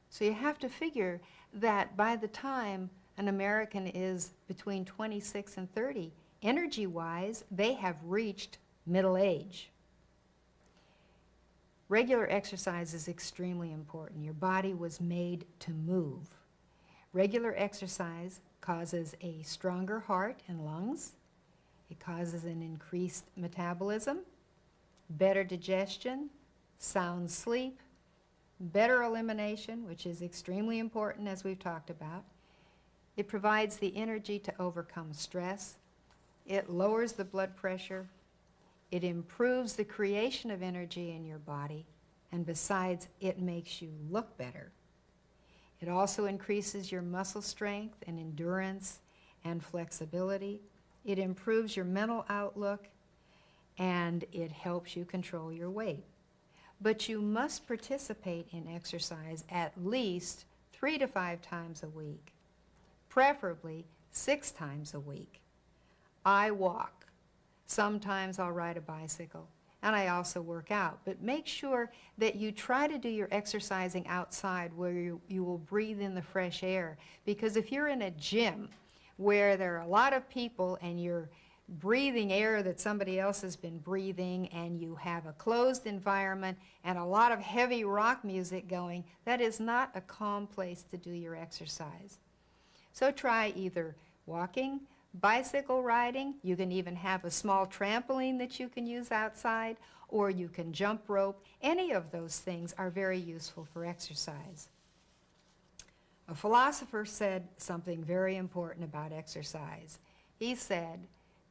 So you have to figure that by the time an American is between 26 and 30, energy-wise, they have reached middle age. Regular exercise is extremely important. Your body was made to move. Regular exercise causes a stronger heart and lungs. It causes an increased metabolism, better digestion, sound sleep, better elimination, which is extremely important as we've talked about. It provides the energy to overcome stress. It lowers the blood pressure. It improves the creation of energy in your body. And besides, it makes you look better. It also increases your muscle strength and endurance and flexibility. It improves your mental outlook, and it helps you control your weight. But you must participate in exercise at least 3 to 5 times a week, preferably 6 times a week. I walk. Sometimes I'll ride a bicycle. And I also work out. But make sure that you try to do your exercising outside where you will breathe in the fresh air. Because if you're in a gym where there are a lot of people and you're breathing air that somebody else has been breathing and you have a closed environment and a lot of heavy rock music going, that is not a calm place to do your exercise. So try either walking, bicycle riding. You can even have a small trampoline that you can use outside, or you can jump rope. Any of those things are very useful for exercise. A philosopher said something very important about exercise. He said,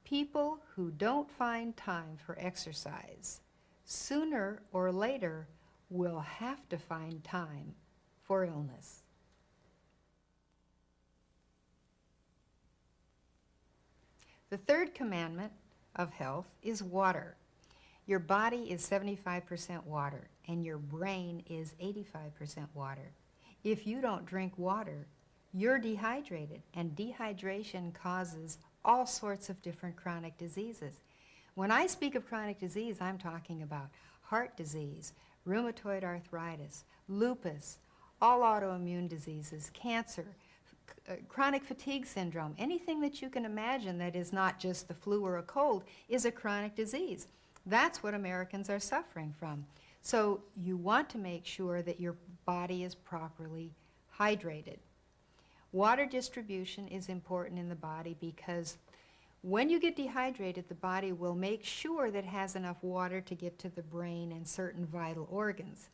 people who don't find time for exercise, sooner or later will have to find time for illness. The third commandment of health is water. Your body is 75% water, and your brain is 85% water. If you don't drink water, you're dehydrated, and dehydration causes all sorts of different chronic diseases. When I speak of chronic disease, I'm talking about heart disease, rheumatoid arthritis, lupus, all autoimmune diseases, cancer, chronic fatigue syndrome. Anything that you can imagine that is not just the flu or a cold is a chronic disease. That's what Americans are suffering from. So you want to make sure that your body is properly hydrated. Water distribution is important in the body because when you get dehydrated, the body will make sure that it has enough water to get to the brain and certain vital organs.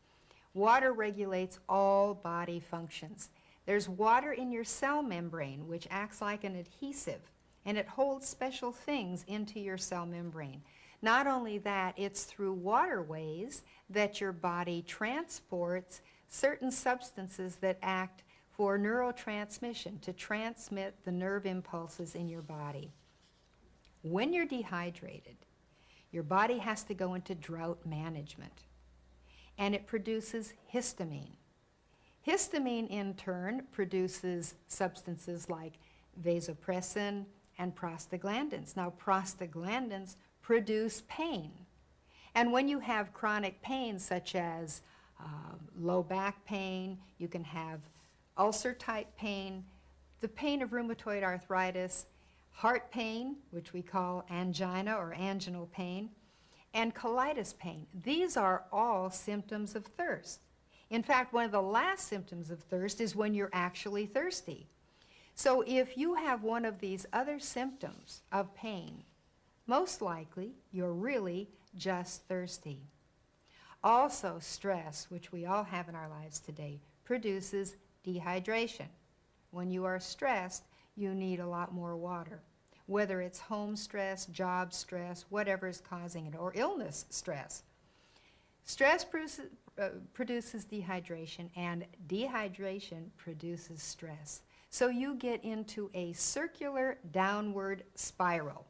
Water regulates all body functions. There's water in your cell membrane, which acts like an adhesive, and it holds special things into your cell membrane. Not only that, it's through waterways that your body transports certain substances that act for neurotransmission, to transmit the nerve impulses in your body. When you're dehydrated, your body has to go into drought management, and it produces histamine. Histamine, in turn, produces substances like vasopressin and prostaglandins. Now, prostaglandins produce pain. And when you have chronic pain, such as low back pain, you can have ulcer-type pain, the pain of rheumatoid arthritis, heart pain, which we call angina or anginal pain, and colitis pain. These are all symptoms of thirst. In fact, one of the last symptoms of thirst is when you're actually thirsty. So if you have one of these other symptoms of pain, most likely you're really just thirsty. Also, stress, which we all have in our lives today, produces dehydration. When you are stressed, you need a lot more water. Whether it's home stress, job stress, whatever is causing it, or illness stress. Stress produces dehydration, and dehydration produces stress. So you get into a circular downward spiral.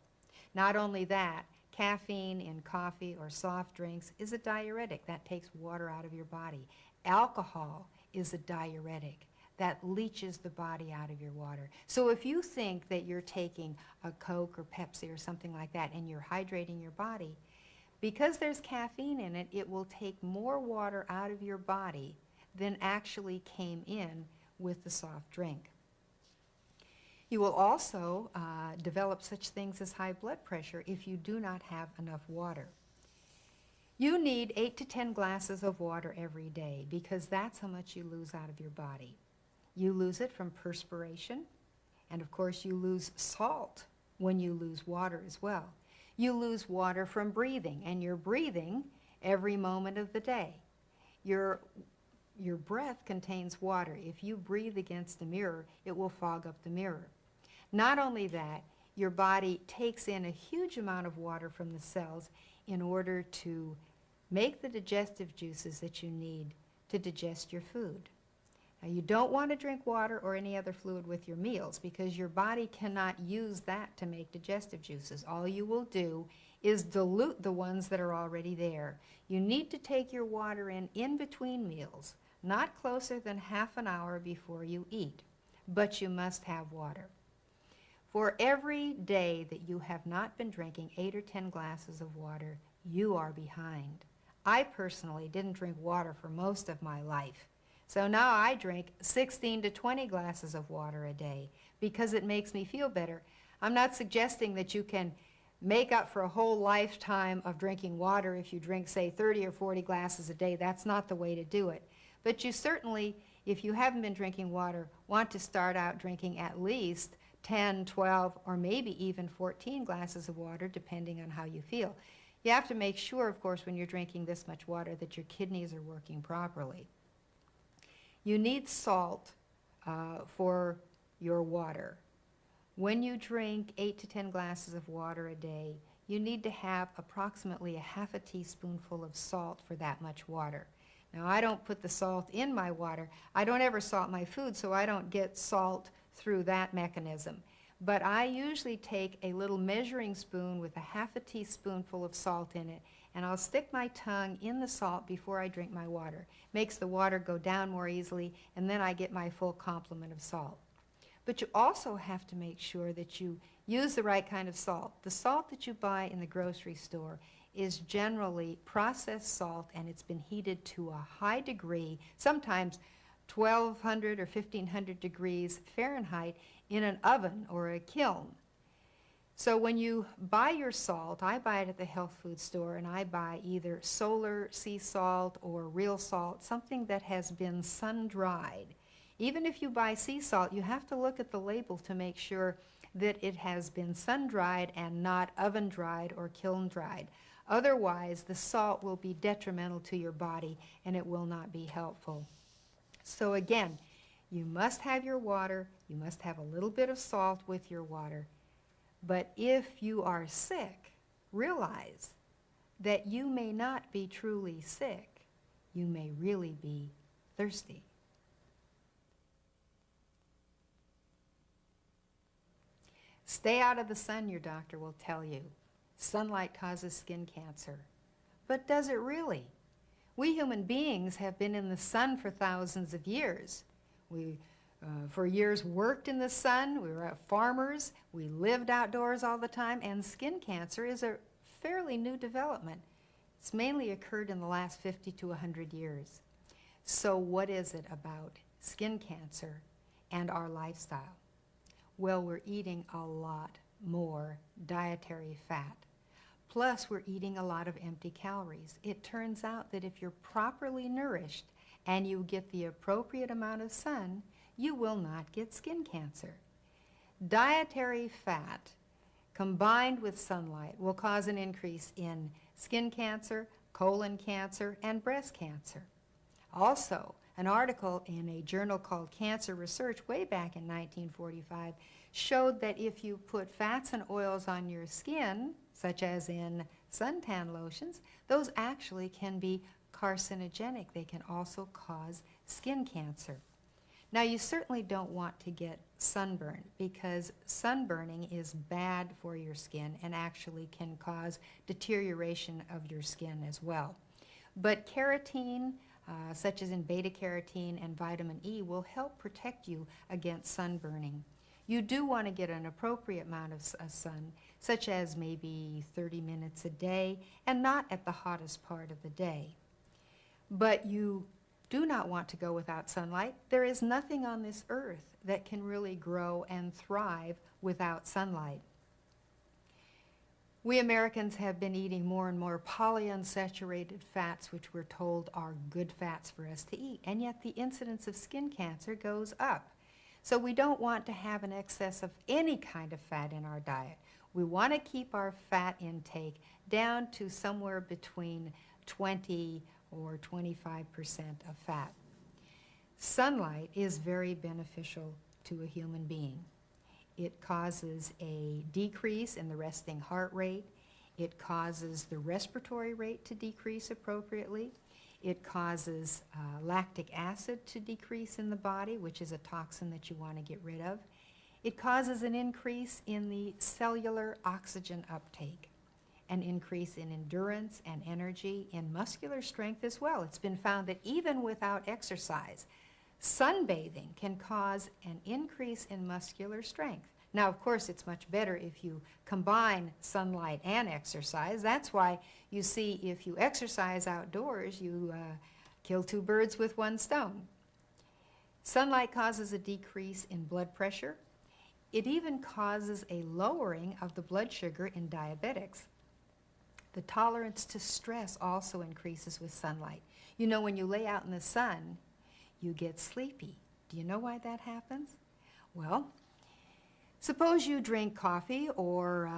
Not only that, caffeine in coffee or soft drinks is a diuretic. That takes water out of your body. Alcohol is a diuretic. That leaches the body out of your water. So if you think that you're taking a Coke or Pepsi or something like that and you're hydrating your body, because there's caffeine in it, it will take more water out of your body than actually came in with the soft drink. You will also develop such things as high blood pressure if you do not have enough water. You need 8 to 10 glasses of water every day because that's how much you lose out of your body. You lose it from perspiration, and of course you lose salt when you lose water as well. You lose water from breathing, and you're breathing every moment of the day. Your breath contains water. If you breathe against a mirror, it will fog up the mirror. Not only that, your body takes in a huge amount of water from the cells in order to make the digestive juices that you need to digest your food. Now, you don't want to drink water or any other fluid with your meals because your body cannot use that to make digestive juices. All you will do is dilute the ones that are already there. You need to take your water in between meals, not closer than half an hour before you eat, but you must have water. For every day that you have not been drinking 8 or 10 glasses of water, you are behind. I personally didn't drink water for most of my life. So now I drink 16 to 20 glasses of water a day because it makes me feel better. I'm not suggesting that you can make up for a whole lifetime of drinking water if you drink, say, 30 or 40 glasses a day. That's not the way to do it. But you certainly, if you haven't been drinking water, want to start out drinking at least 10, 12, or maybe even 14 glasses of water, depending on how you feel. You have to make sure, of course, when you're drinking this much water that your kidneys are working properly. You need salt for your water. When you drink 8 to 10 glasses of water a day, you need to have approximately a half a teaspoonful of salt for that much water. Now, I don't put the salt in my water. I don't ever salt my food, so I don't get salt through that mechanism. But I usually take a little measuring spoon with a half a teaspoonful of salt in it, and I'll stick my tongue in the salt before I drink my water. Makes the water go down more easily, and then I get my full complement of salt. But you also have to make sure that you use the right kind of salt. The salt that you buy in the grocery store is generally processed salt, and it's been heated to a high degree, sometimes 1,200 or 1,500 degrees Fahrenheit in an oven or a kiln. So when you buy your salt, I buy it at the health food store, and I buy either solar sea salt or real salt, something that has been sun-dried. Even if you buy sea salt, you have to look at the label to make sure that it has been sun-dried and not oven-dried or kiln-dried. Otherwise, the salt will be detrimental to your body, and it will not be helpful. So again, you must have your water, you must have a little bit of salt with your water. But if you are sick, realize that you may not be truly sick. You may really be thirsty. Stay out of the sun, your doctor will tell you. Sunlight causes skin cancer. But does it really? We human beings have been in the sun for thousands of years. We for years worked in the sun. We were farmers. We lived outdoors all the time. And skin cancer is a fairly new development. It's mainly occurred in the last 50 to 100 years. So what is it about skin cancer and our lifestyle? Well, we're eating a lot more dietary fat. Plus, we're eating a lot of empty calories. It turns out that if you're properly nourished and you get the appropriate amount of sun, you will not get skin cancer. Dietary fat combined with sunlight will cause an increase in skin cancer, colon cancer, and breast cancer. Also, an article in a journal called Cancer Research way back in 1945 showed that if you put fats and oils on your skin, such as in suntan lotions, those actually can be carcinogenic. They can also cause skin cancer. Now, you certainly don't want to get sunburned because sunburning is bad for your skin and actually can cause deterioration of your skin as well. But keratin, such as in beta-carotene and vitamin E, will help protect you against sunburning. You do want to get an appropriate amount of sun, such as maybe 30 minutes a day, and not at the hottest part of the day. But you do not want to go without sunlight. There is nothing on this earth that can really grow and thrive without sunlight. We Americans have been eating more and more polyunsaturated fats, which we're told are good fats for us to eat, and yet the incidence of skin cancer goes up. So we don't want to have an excess of any kind of fat in our diet. We want to keep our fat intake down to somewhere between 20 or 25% of fat. Sunlight is very beneficial to a human being. It causes a decrease in the resting heart rate. It causes the respiratory rate to decrease appropriately. It causes lactic acid to decrease in the body, which is a toxin that you want to get rid of. It causes an increase in the cellular oxygen uptake, an increase in endurance and energy, in muscular strength as well. It's been found that even without exercise, sunbathing can cause an increase in muscular strength. Now, of course, it's much better if you combine sunlight and exercise. That's why you see if you exercise outdoors, you kill two birds with one stone. Sunlight causes a decrease in blood pressure. It even causes a lowering of the blood sugar in diabetics. The tolerance to stress also increases with sunlight. You know, when you lay out in the sun, you get sleepy. Do you know why that happens? Well, suppose you drink coffee or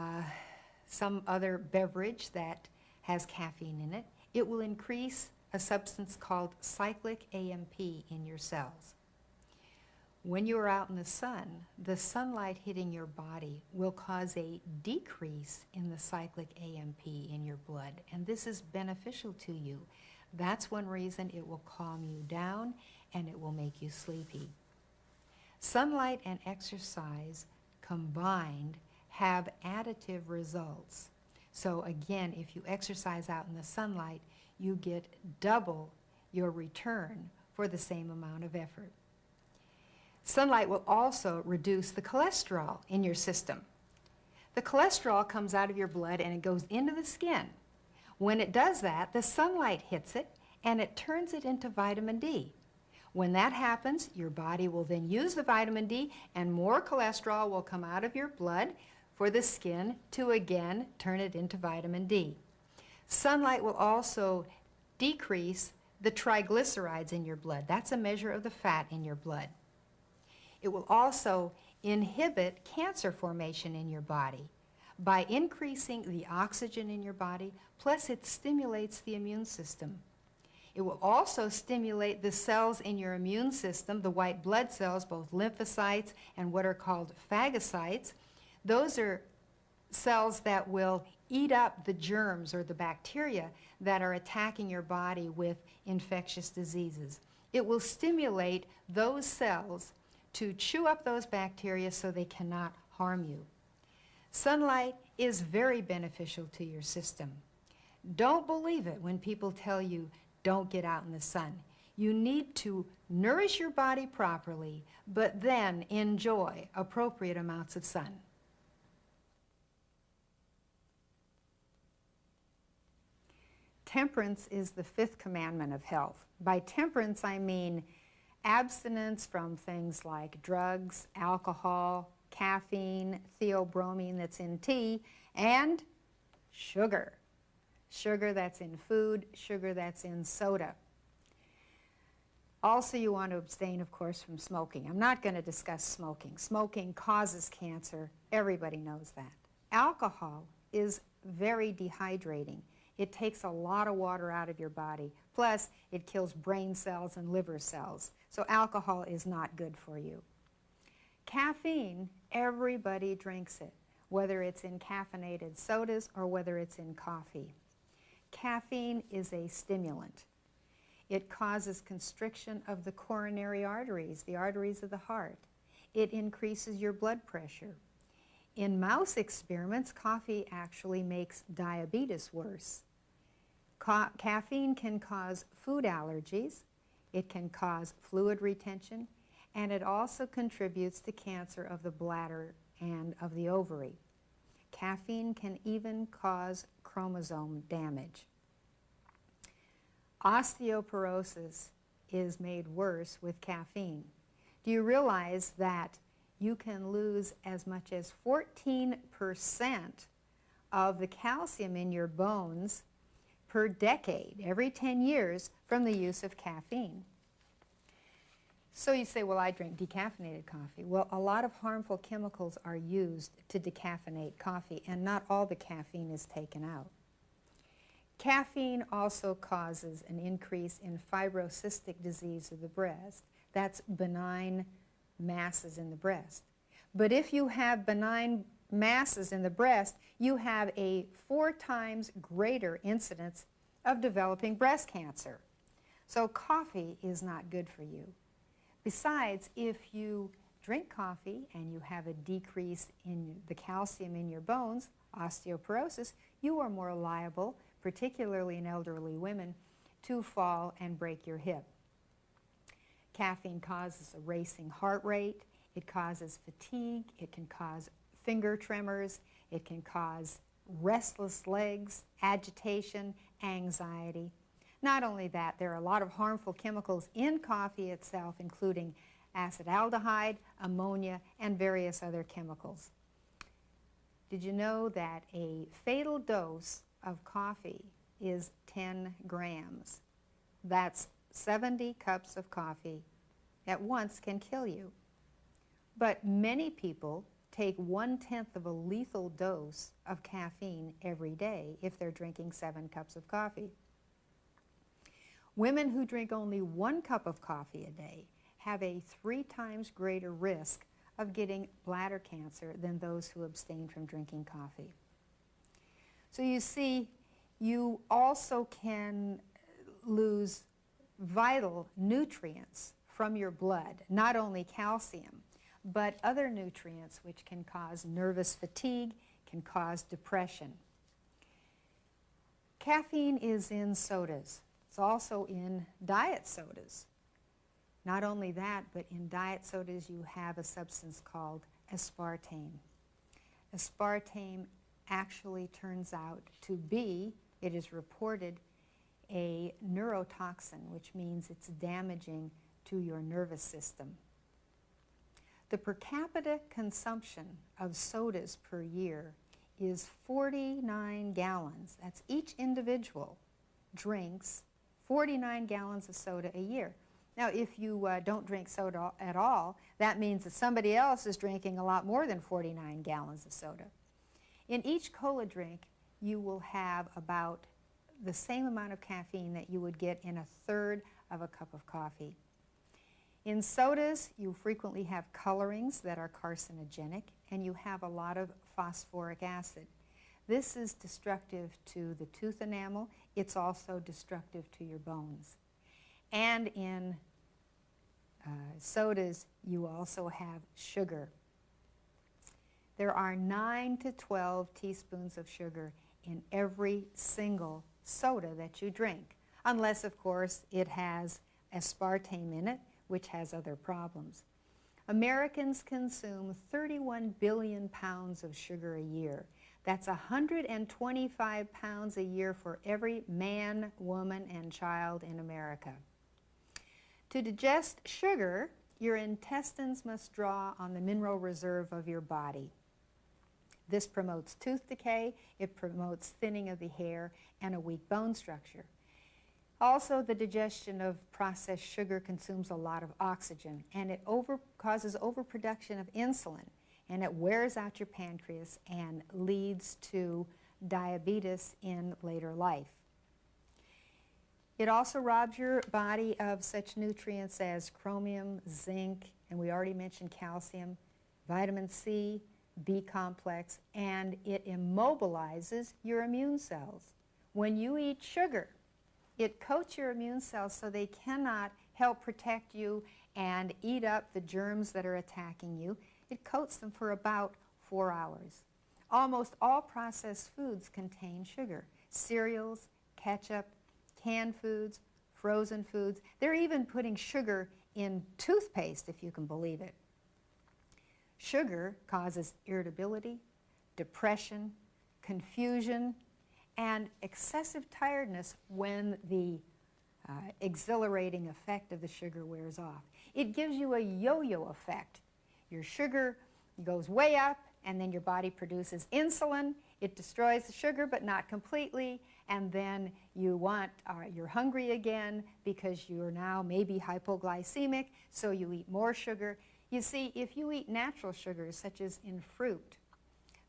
some other beverage that has caffeine in it. It will increase a substance called cyclic AMP in your cells. When you are out in the sunlight hitting your body will cause a decrease in the cyclic AMP in your blood, and this is beneficial to you. That's one reason it will calm you down and it will make you sleepy. Sunlight and exercise combined have additive results. So again, if you exercise out in the sunlight, you get double your return for the same amount of effort. Sunlight will also reduce the cholesterol in your system. The cholesterol comes out of your blood and it goes into the skin. When it does that, the sunlight hits it and it turns it into vitamin D. When that happens, your body will then use the vitamin D and more cholesterol will come out of your blood for the skin to again turn it into vitamin D. Sunlight will also decrease the triglycerides in your blood. That's a measure of the fat in your blood. It will also inhibit cancer formation in your body by increasing the oxygen in your body, plus it stimulates the immune system. It will also stimulate the cells in your immune system, the white blood cells, both lymphocytes and what are called phagocytes. Those are cells that will eat up the germs or the bacteria that are attacking your body with infectious diseases. It will stimulate those cells to chew up those bacteria so they cannot harm you. Sunlight is very beneficial to your system. Don't believe it when people tell you don't get out in the sun. You need to nourish your body properly, but then enjoy appropriate amounts of sun. Temperance is the fifth commandment of health. By temperance, I mean abstinence from things like drugs, alcohol, caffeine, theobromine that's in tea, and sugar. Sugar that's in food, sugar that's in soda. Also, you want to abstain, of course, from smoking. I'm not going to discuss smoking. Smoking causes cancer. Everybody knows that. Alcohol is very dehydrating. It takes a lot of water out of your body. Plus, it kills brain cells and liver cells. So alcohol is not good for you. Caffeine, everybody drinks it, whether it's in caffeinated sodas or whether it's in coffee. Caffeine is a stimulant. It causes constriction of the coronary arteries, the arteries of the heart. It increases your blood pressure. In mouse experiments, coffee actually makes diabetes worse. Caffeine can cause food allergies, it can cause fluid retention, and it also contributes to cancer of the bladder and of the ovary. Caffeine can even cause chromosome damage. Osteoporosis is made worse with caffeine. Do you realize that you can lose as much as 14% of the calcium in your bones per decade, every 10 years, from the use of caffeine? So you say, well, I drink decaffeinated coffee. Well, a lot of harmful chemicals are used to decaffeinate coffee, and not all the caffeine is taken out. Caffeine also causes an increase in fibrocystic disease of the breast. That's benign masses in the breast. But if you have benign masses in the breast, you have a 4 times greater incidence of developing breast cancer. So coffee is not good for you. Besides, if you drink coffee and you have a decrease in the calcium in your bones, osteoporosis, you are more liable, particularly in elderly women, to fall and break your hip. Caffeine causes a racing heart rate, it causes fatigue, it can cause finger tremors, it can cause restless legs, agitation, anxiety. Not only that, there are a lot of harmful chemicals in coffee itself, including acetaldehyde, ammonia, and various other chemicals. Did you know that a fatal dose of coffee is 10 grams? That's 70 cups of coffee at once can kill you. But many people take 1/10 of a lethal dose of caffeine every day if they're drinking 7 cups of coffee. Women who drink only 1 cup of coffee a day have a 3 times greater risk of getting bladder cancer than those who abstain from drinking coffee. So you see, you also can lose vital nutrients from your blood, not only calcium, but other nutrients which can cause nervous fatigue, can cause depression. Caffeine is in sodas. It's also in diet sodas. Not only that, but in diet sodas you have a substance called aspartame. Aspartame actually turns out to be, it is reported, a neurotoxin, which means it's damaging to your nervous system. The per capita consumption of sodas per year is 49 gallons. That's each individual drinks 49 gallons of soda a year. Now, if you don't drink soda at all, that means that somebody else is drinking a lot more than 49 gallons of soda. In each cola drink, you will have about the same amount of caffeine that you would get in 1/3 of a cup of coffee. In sodas, you frequently have colorings that are carcinogenic, and you have a lot of phosphoric acid. This is destructive to the tooth enamel. It's also destructive to your bones. And in sodas, you also have sugar. There are 9 to 12 teaspoons of sugar in every single soda that you drink, unless, of course, it has aspartame in it, which has other problems. Americans consume 31 billion pounds of sugar a year. That's 125 pounds a year for every man, woman, and child in America. To digest sugar, your intestines must draw on the mineral reserve of your body. This promotes tooth decay, it promotes thinning of the hair, and a weak bone structure. Also, the digestion of processed sugar consumes a lot of oxygen, and it causes overproduction of insulin, and it wears out your pancreas and leads to diabetes in later life. It also robs your body of such nutrients as chromium, zinc, and we already mentioned calcium, vitamin C, B complex, and it immobilizes your immune cells. When you eat sugar, it coats your immune cells so they cannot help protect you and eat up the germs that are attacking you. It coats them for about 4 hours. Almost all processed foods contain sugar. Cereals, ketchup, canned foods, frozen foods. They're even putting sugar in toothpaste, if you can believe it. Sugar causes irritability, depression, confusion, and excessive tiredness when the exhilarating effect of the sugar wears off. It gives you a yo-yo effect. Your sugar goes way up, and then your body produces insulin. It destroys the sugar, but not completely, and then you're hungry again because you're now maybe hypoglycemic, so you eat more sugar. You see, if you eat natural sugars, such as in fruit,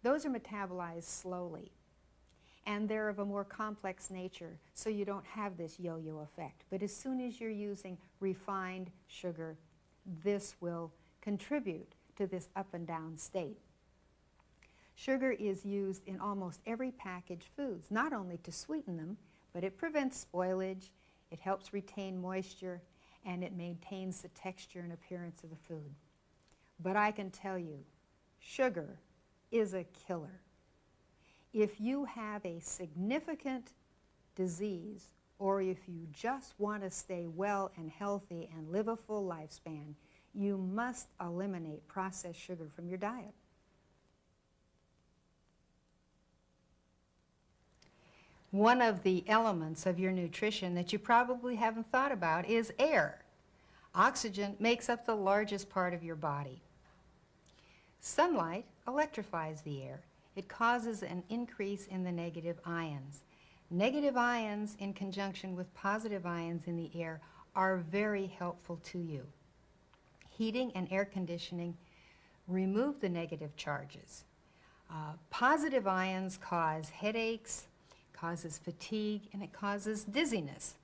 those are metabolized slowly, and they're of a more complex nature, so you don't have this yo-yo effect. But as soon as you're using refined sugar, this will contribute to this up and down state. Sugar is used in almost every packaged foods, not only to sweeten them, but it prevents spoilage, it helps retain moisture, and it maintains the texture and appearance of the food. But I can tell you, sugar is a killer. If you have a significant disease, or if you just want to stay well and healthy and live a full lifespan, you must eliminate processed sugar from your diet. One of the elements of your nutrition that you probably haven't thought about is air. Oxygen makes up the largest part of your body. Sunlight electrifies the air. It causes an increase in the negative ions. Negative ions in conjunction with positive ions in the air are very helpful to you. Heating and air conditioning remove the negative charges. Positive ions cause headaches, causes fatigue, and it causes dizziness.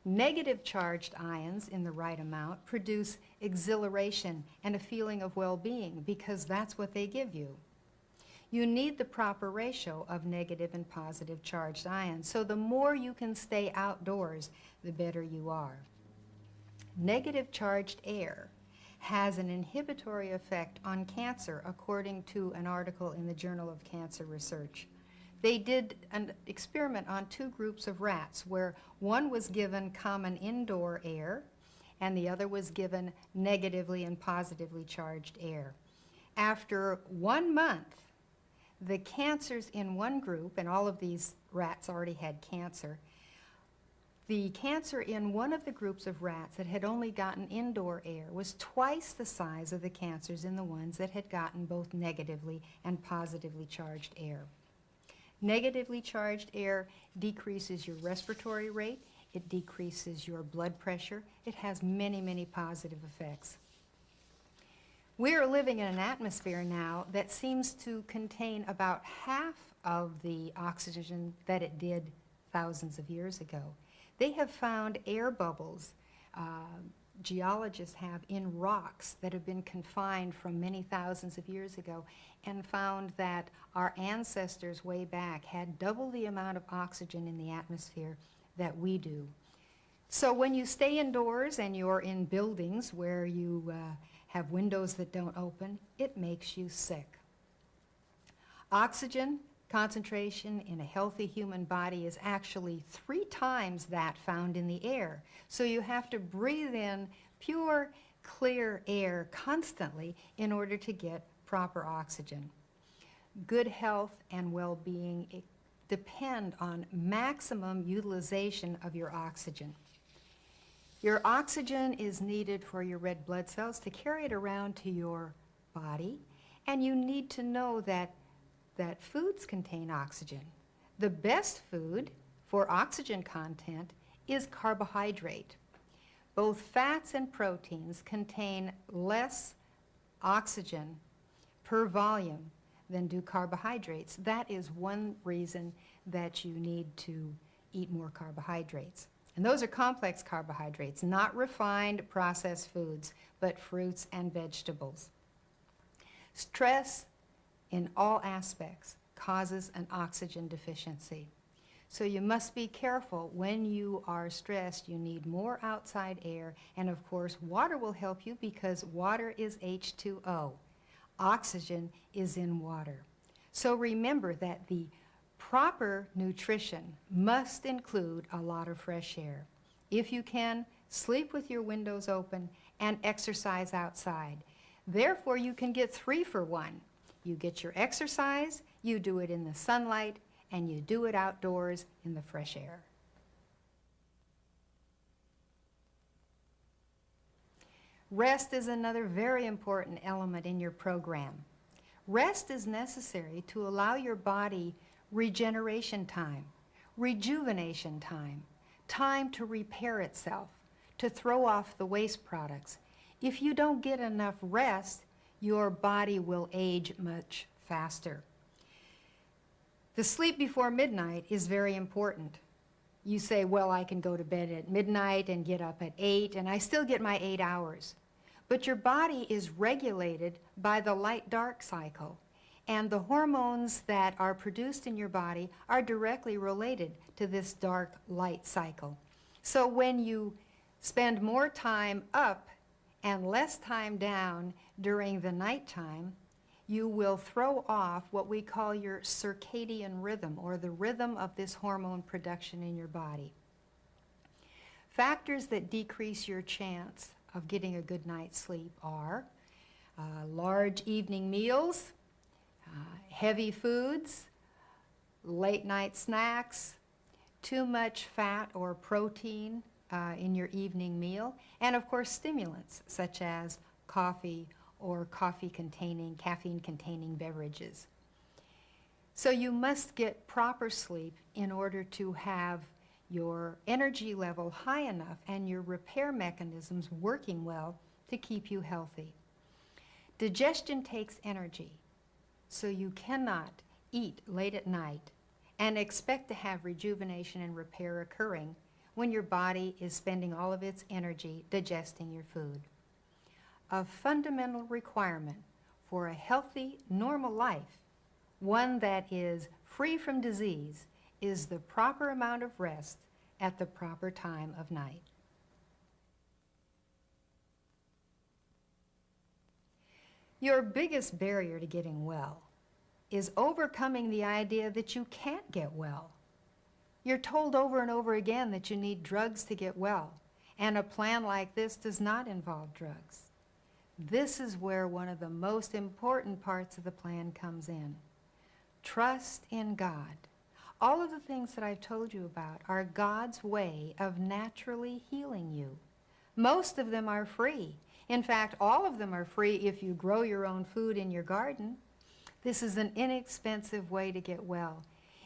Negative charged ions in the right amount produce exhilaration and a feeling of well-being because that's what they give you. You need the proper ratio of negative and positive charged ions, so the more you can stay outdoors, the better you are. Negative charged air has an inhibitory effect on cancer, according to an article in the Journal of Cancer Research. They did an experiment on 2 groups of rats where one was given common indoor air and the other was given negatively and positively charged air. After 1 month, the cancers in one group, and all of these rats already had cancer, the cancer in one of the groups of rats that had only gotten indoor air was twice the size of the cancers in the ones that had gotten both negatively and positively charged air. Negatively charged air decreases your respiratory rate, it decreases your blood pressure, it has many, many positive effects. We are living in an atmosphere now that seems to contain about half of the oxygen that it did thousands of years ago. They have found air bubbles, geologists have, in rocks that have been confined from many thousands of years ago, and found that our ancestors way back had double the amount of oxygen in the atmosphere that we do. So when you stay indoors and you're in buildings where you have windows that don't open, it makes you sick. Oxygen concentration in a healthy human body is actually 3 times that found in the air. So you have to breathe in pure, clear air constantly in order to get proper oxygen. Good health and well-being depend on maximum utilization of your oxygen. Your oxygen is needed for your red blood cells to carry it around to your body, and you need to know that foods contain oxygen. The best food for oxygen content is carbohydrate. Both fats and proteins contain less oxygen per volume than do carbohydrates. That is one reason that you need to eat more carbohydrates. And those are complex carbohydrates, not refined processed foods, but fruits and vegetables. Stress in all aspects causes an oxygen deficiency. So you must be careful. When you are stressed, you need more outside air, and of course water will help you because water is H2O. Oxygen is in water. So remember that the proper nutrition must include a lot of fresh air. If you can, sleep with your windows open and exercise outside. Therefore, you can get 3 for 1. You get your exercise, you do it in the sunlight, and you do it outdoors in the fresh air. Rest is another very important element in your program. Rest is necessary to allow your body regeneration time, rejuvenation time, time to repair itself, to throw off the waste products. If you don't get enough rest, your body will age much faster. The sleep before midnight is very important. You say, well, I can go to bed at midnight and get up at 8, and I still get my 8 hours. But your body is regulated by the light-dark cycle, and the hormones that are produced in your body are directly related to this dark-light cycle. So when you spend more time up and less time down during the nighttime, you will throw off what we call your circadian rhythm, or the rhythm of this hormone production in your body. Factors that decrease your chance of getting a good night's sleep are large evening meals, heavy foods, late night snacks, too much fat or protein in your evening meal, and of course stimulants such as coffee or caffeine-containing beverages. So you must get proper sleep in order to have your energy level high enough and your repair mechanisms working well to keep you healthy. Digestion takes energy, so you cannot eat late at night and expect to have rejuvenation and repair occurring when your body is spending all of its energy digesting your food. A fundamental requirement for a healthy, normal life, one that is free from disease, is the proper amount of rest at the proper time of night. Your biggest barrier to getting well is overcoming the idea that you can't get well. You're told over and over again that you need drugs to get well, and a plan like this does not involve drugs. This is where one of the most important parts of the plan comes in. Trust in God. All of the things that I've told you about are God's way of naturally healing you. Most of them are free. In fact, all of them are free if you grow your own food in your garden. This is an inexpensive way to get well.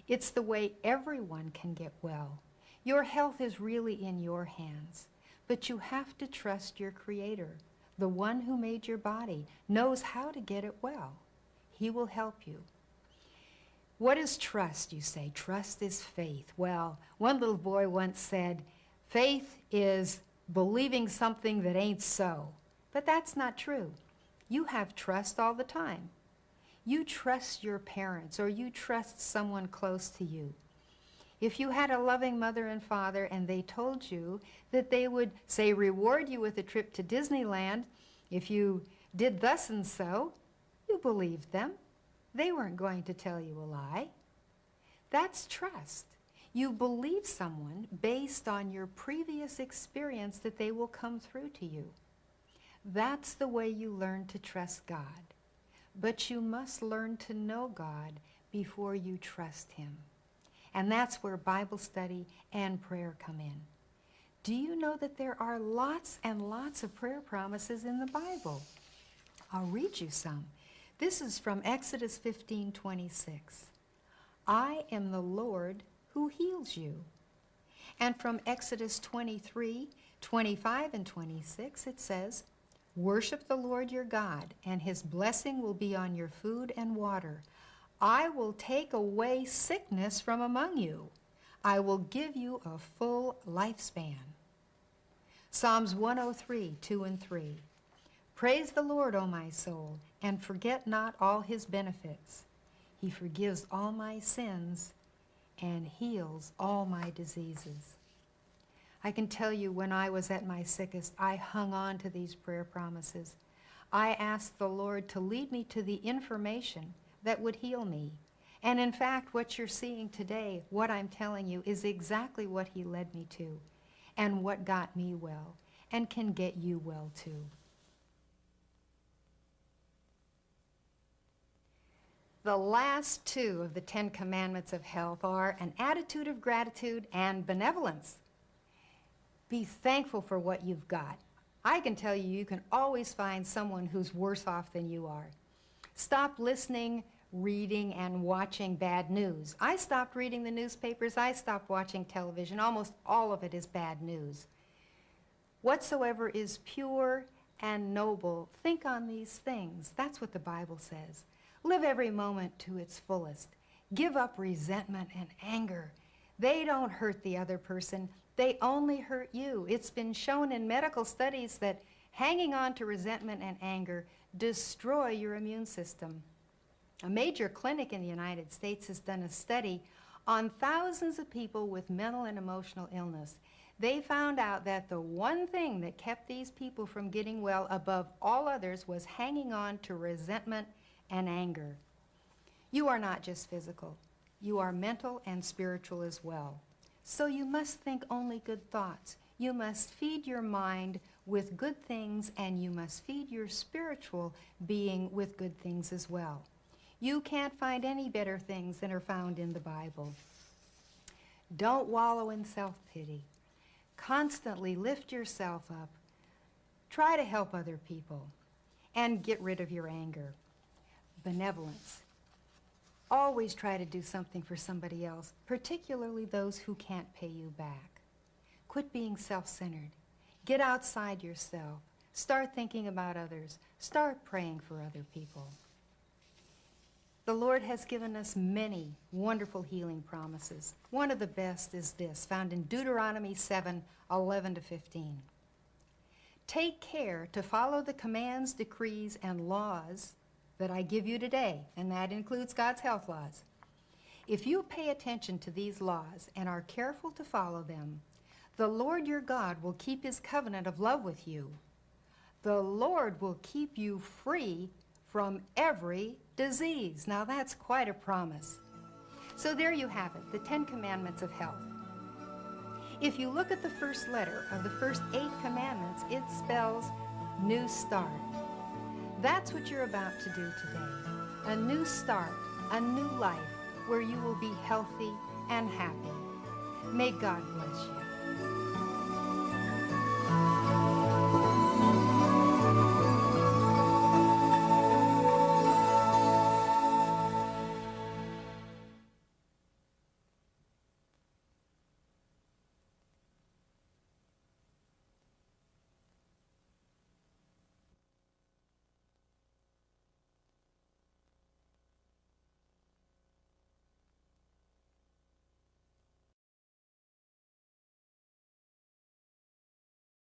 It's the way everyone can get well. Your health is really in your hands, but you have to trust your Creator. The one who made your body knows how to get it well. He will help you. What is trust, you say? Trust is faith. Well, one little boy once said, faith is believing something that ain't so. But that's not true. You have trust all the time. You trust your parents, or you trust someone close to you. If you had a loving mother and father and they told you that they would, say, reward you with a trip to Disneyland if you did thus and so, you believed them. They weren't going to tell you a lie. That's trust. You believe someone based on your previous experience that they will come through to you. That's the way you learn to trust God. But you must learn to know God before you trust Him. And that's where Bible study and prayer come in. Do you know that there are lots and lots of prayer promises in the Bible? I'll read you some. This is from Exodus 15:26. I am the Lord who heals you. And from Exodus 23:25 and 26, it says, worship the Lord your God, and His blessing will be on your food and water. I will take away sickness from among you. I will give you a full lifespan. Psalms 103:2 and 3. Praise the Lord, O my soul, and forget not all His benefits. He forgives all my sins and heals all my diseases. I can tell you when I was at my sickest, I hung on to these prayer promises. I asked the Lord to lead me to the information that would heal me. And in fact, what you're seeing today, what I'm telling you, is exactly what He led me to and what got me well and can get you well too. The last two of the 10 Commandments of health are an attitude of gratitude and benevolence. Be thankful for what you've got. I can tell you, you can always find someone who's worse off than you are. Stop listening, reading, and watching bad news. I stopped reading the newspapers. I stopped watching television. Almost all of it is bad news. Whatsoever is pure and noble, think on these things. That's what the Bible says. Live every moment to its fullest. Give up resentment and anger. They don't hurt the other person. They only hurt you. It's been shown in medical studies that hanging on to resentment and anger destroy your immune system. A major clinic in the United States has done a study on thousands of people with mental and emotional illness. They found out that the one thing that kept these people from getting well above all others was hanging on to resentment and anger. You are not just physical. You are mental and spiritual as well. So you must think only good thoughts. You must feed your mind with good things, and you must feed your spiritual being with good things as well. You can't find any better things than are found in the Bible. Don't wallow in self-pity. Constantly lift yourself up. Try to help other people and get rid of your anger. Benevolence. Always try to do something for somebody else, particularly those who can't pay you back. Quit being self-centered. Get outside yourself. Start thinking about others. Start praying for other people. The Lord has given us many wonderful healing promises. One of the best is this, found in Deuteronomy 7:11-15. Take care to follow the commands, decrees, and laws that I give you today, and that includes God's health laws. If you pay attention to these laws and are careful to follow them, the Lord your God will keep His covenant of love with you. The Lord will keep you free from every disease. Now that's quite a promise. So there you have it, the 10 Commandments of health. If you look at the first letter of the first 8 commandments, it spells new start. That's what you're about to do today. A new start, a new life where you will be healthy and happy. May God bless you.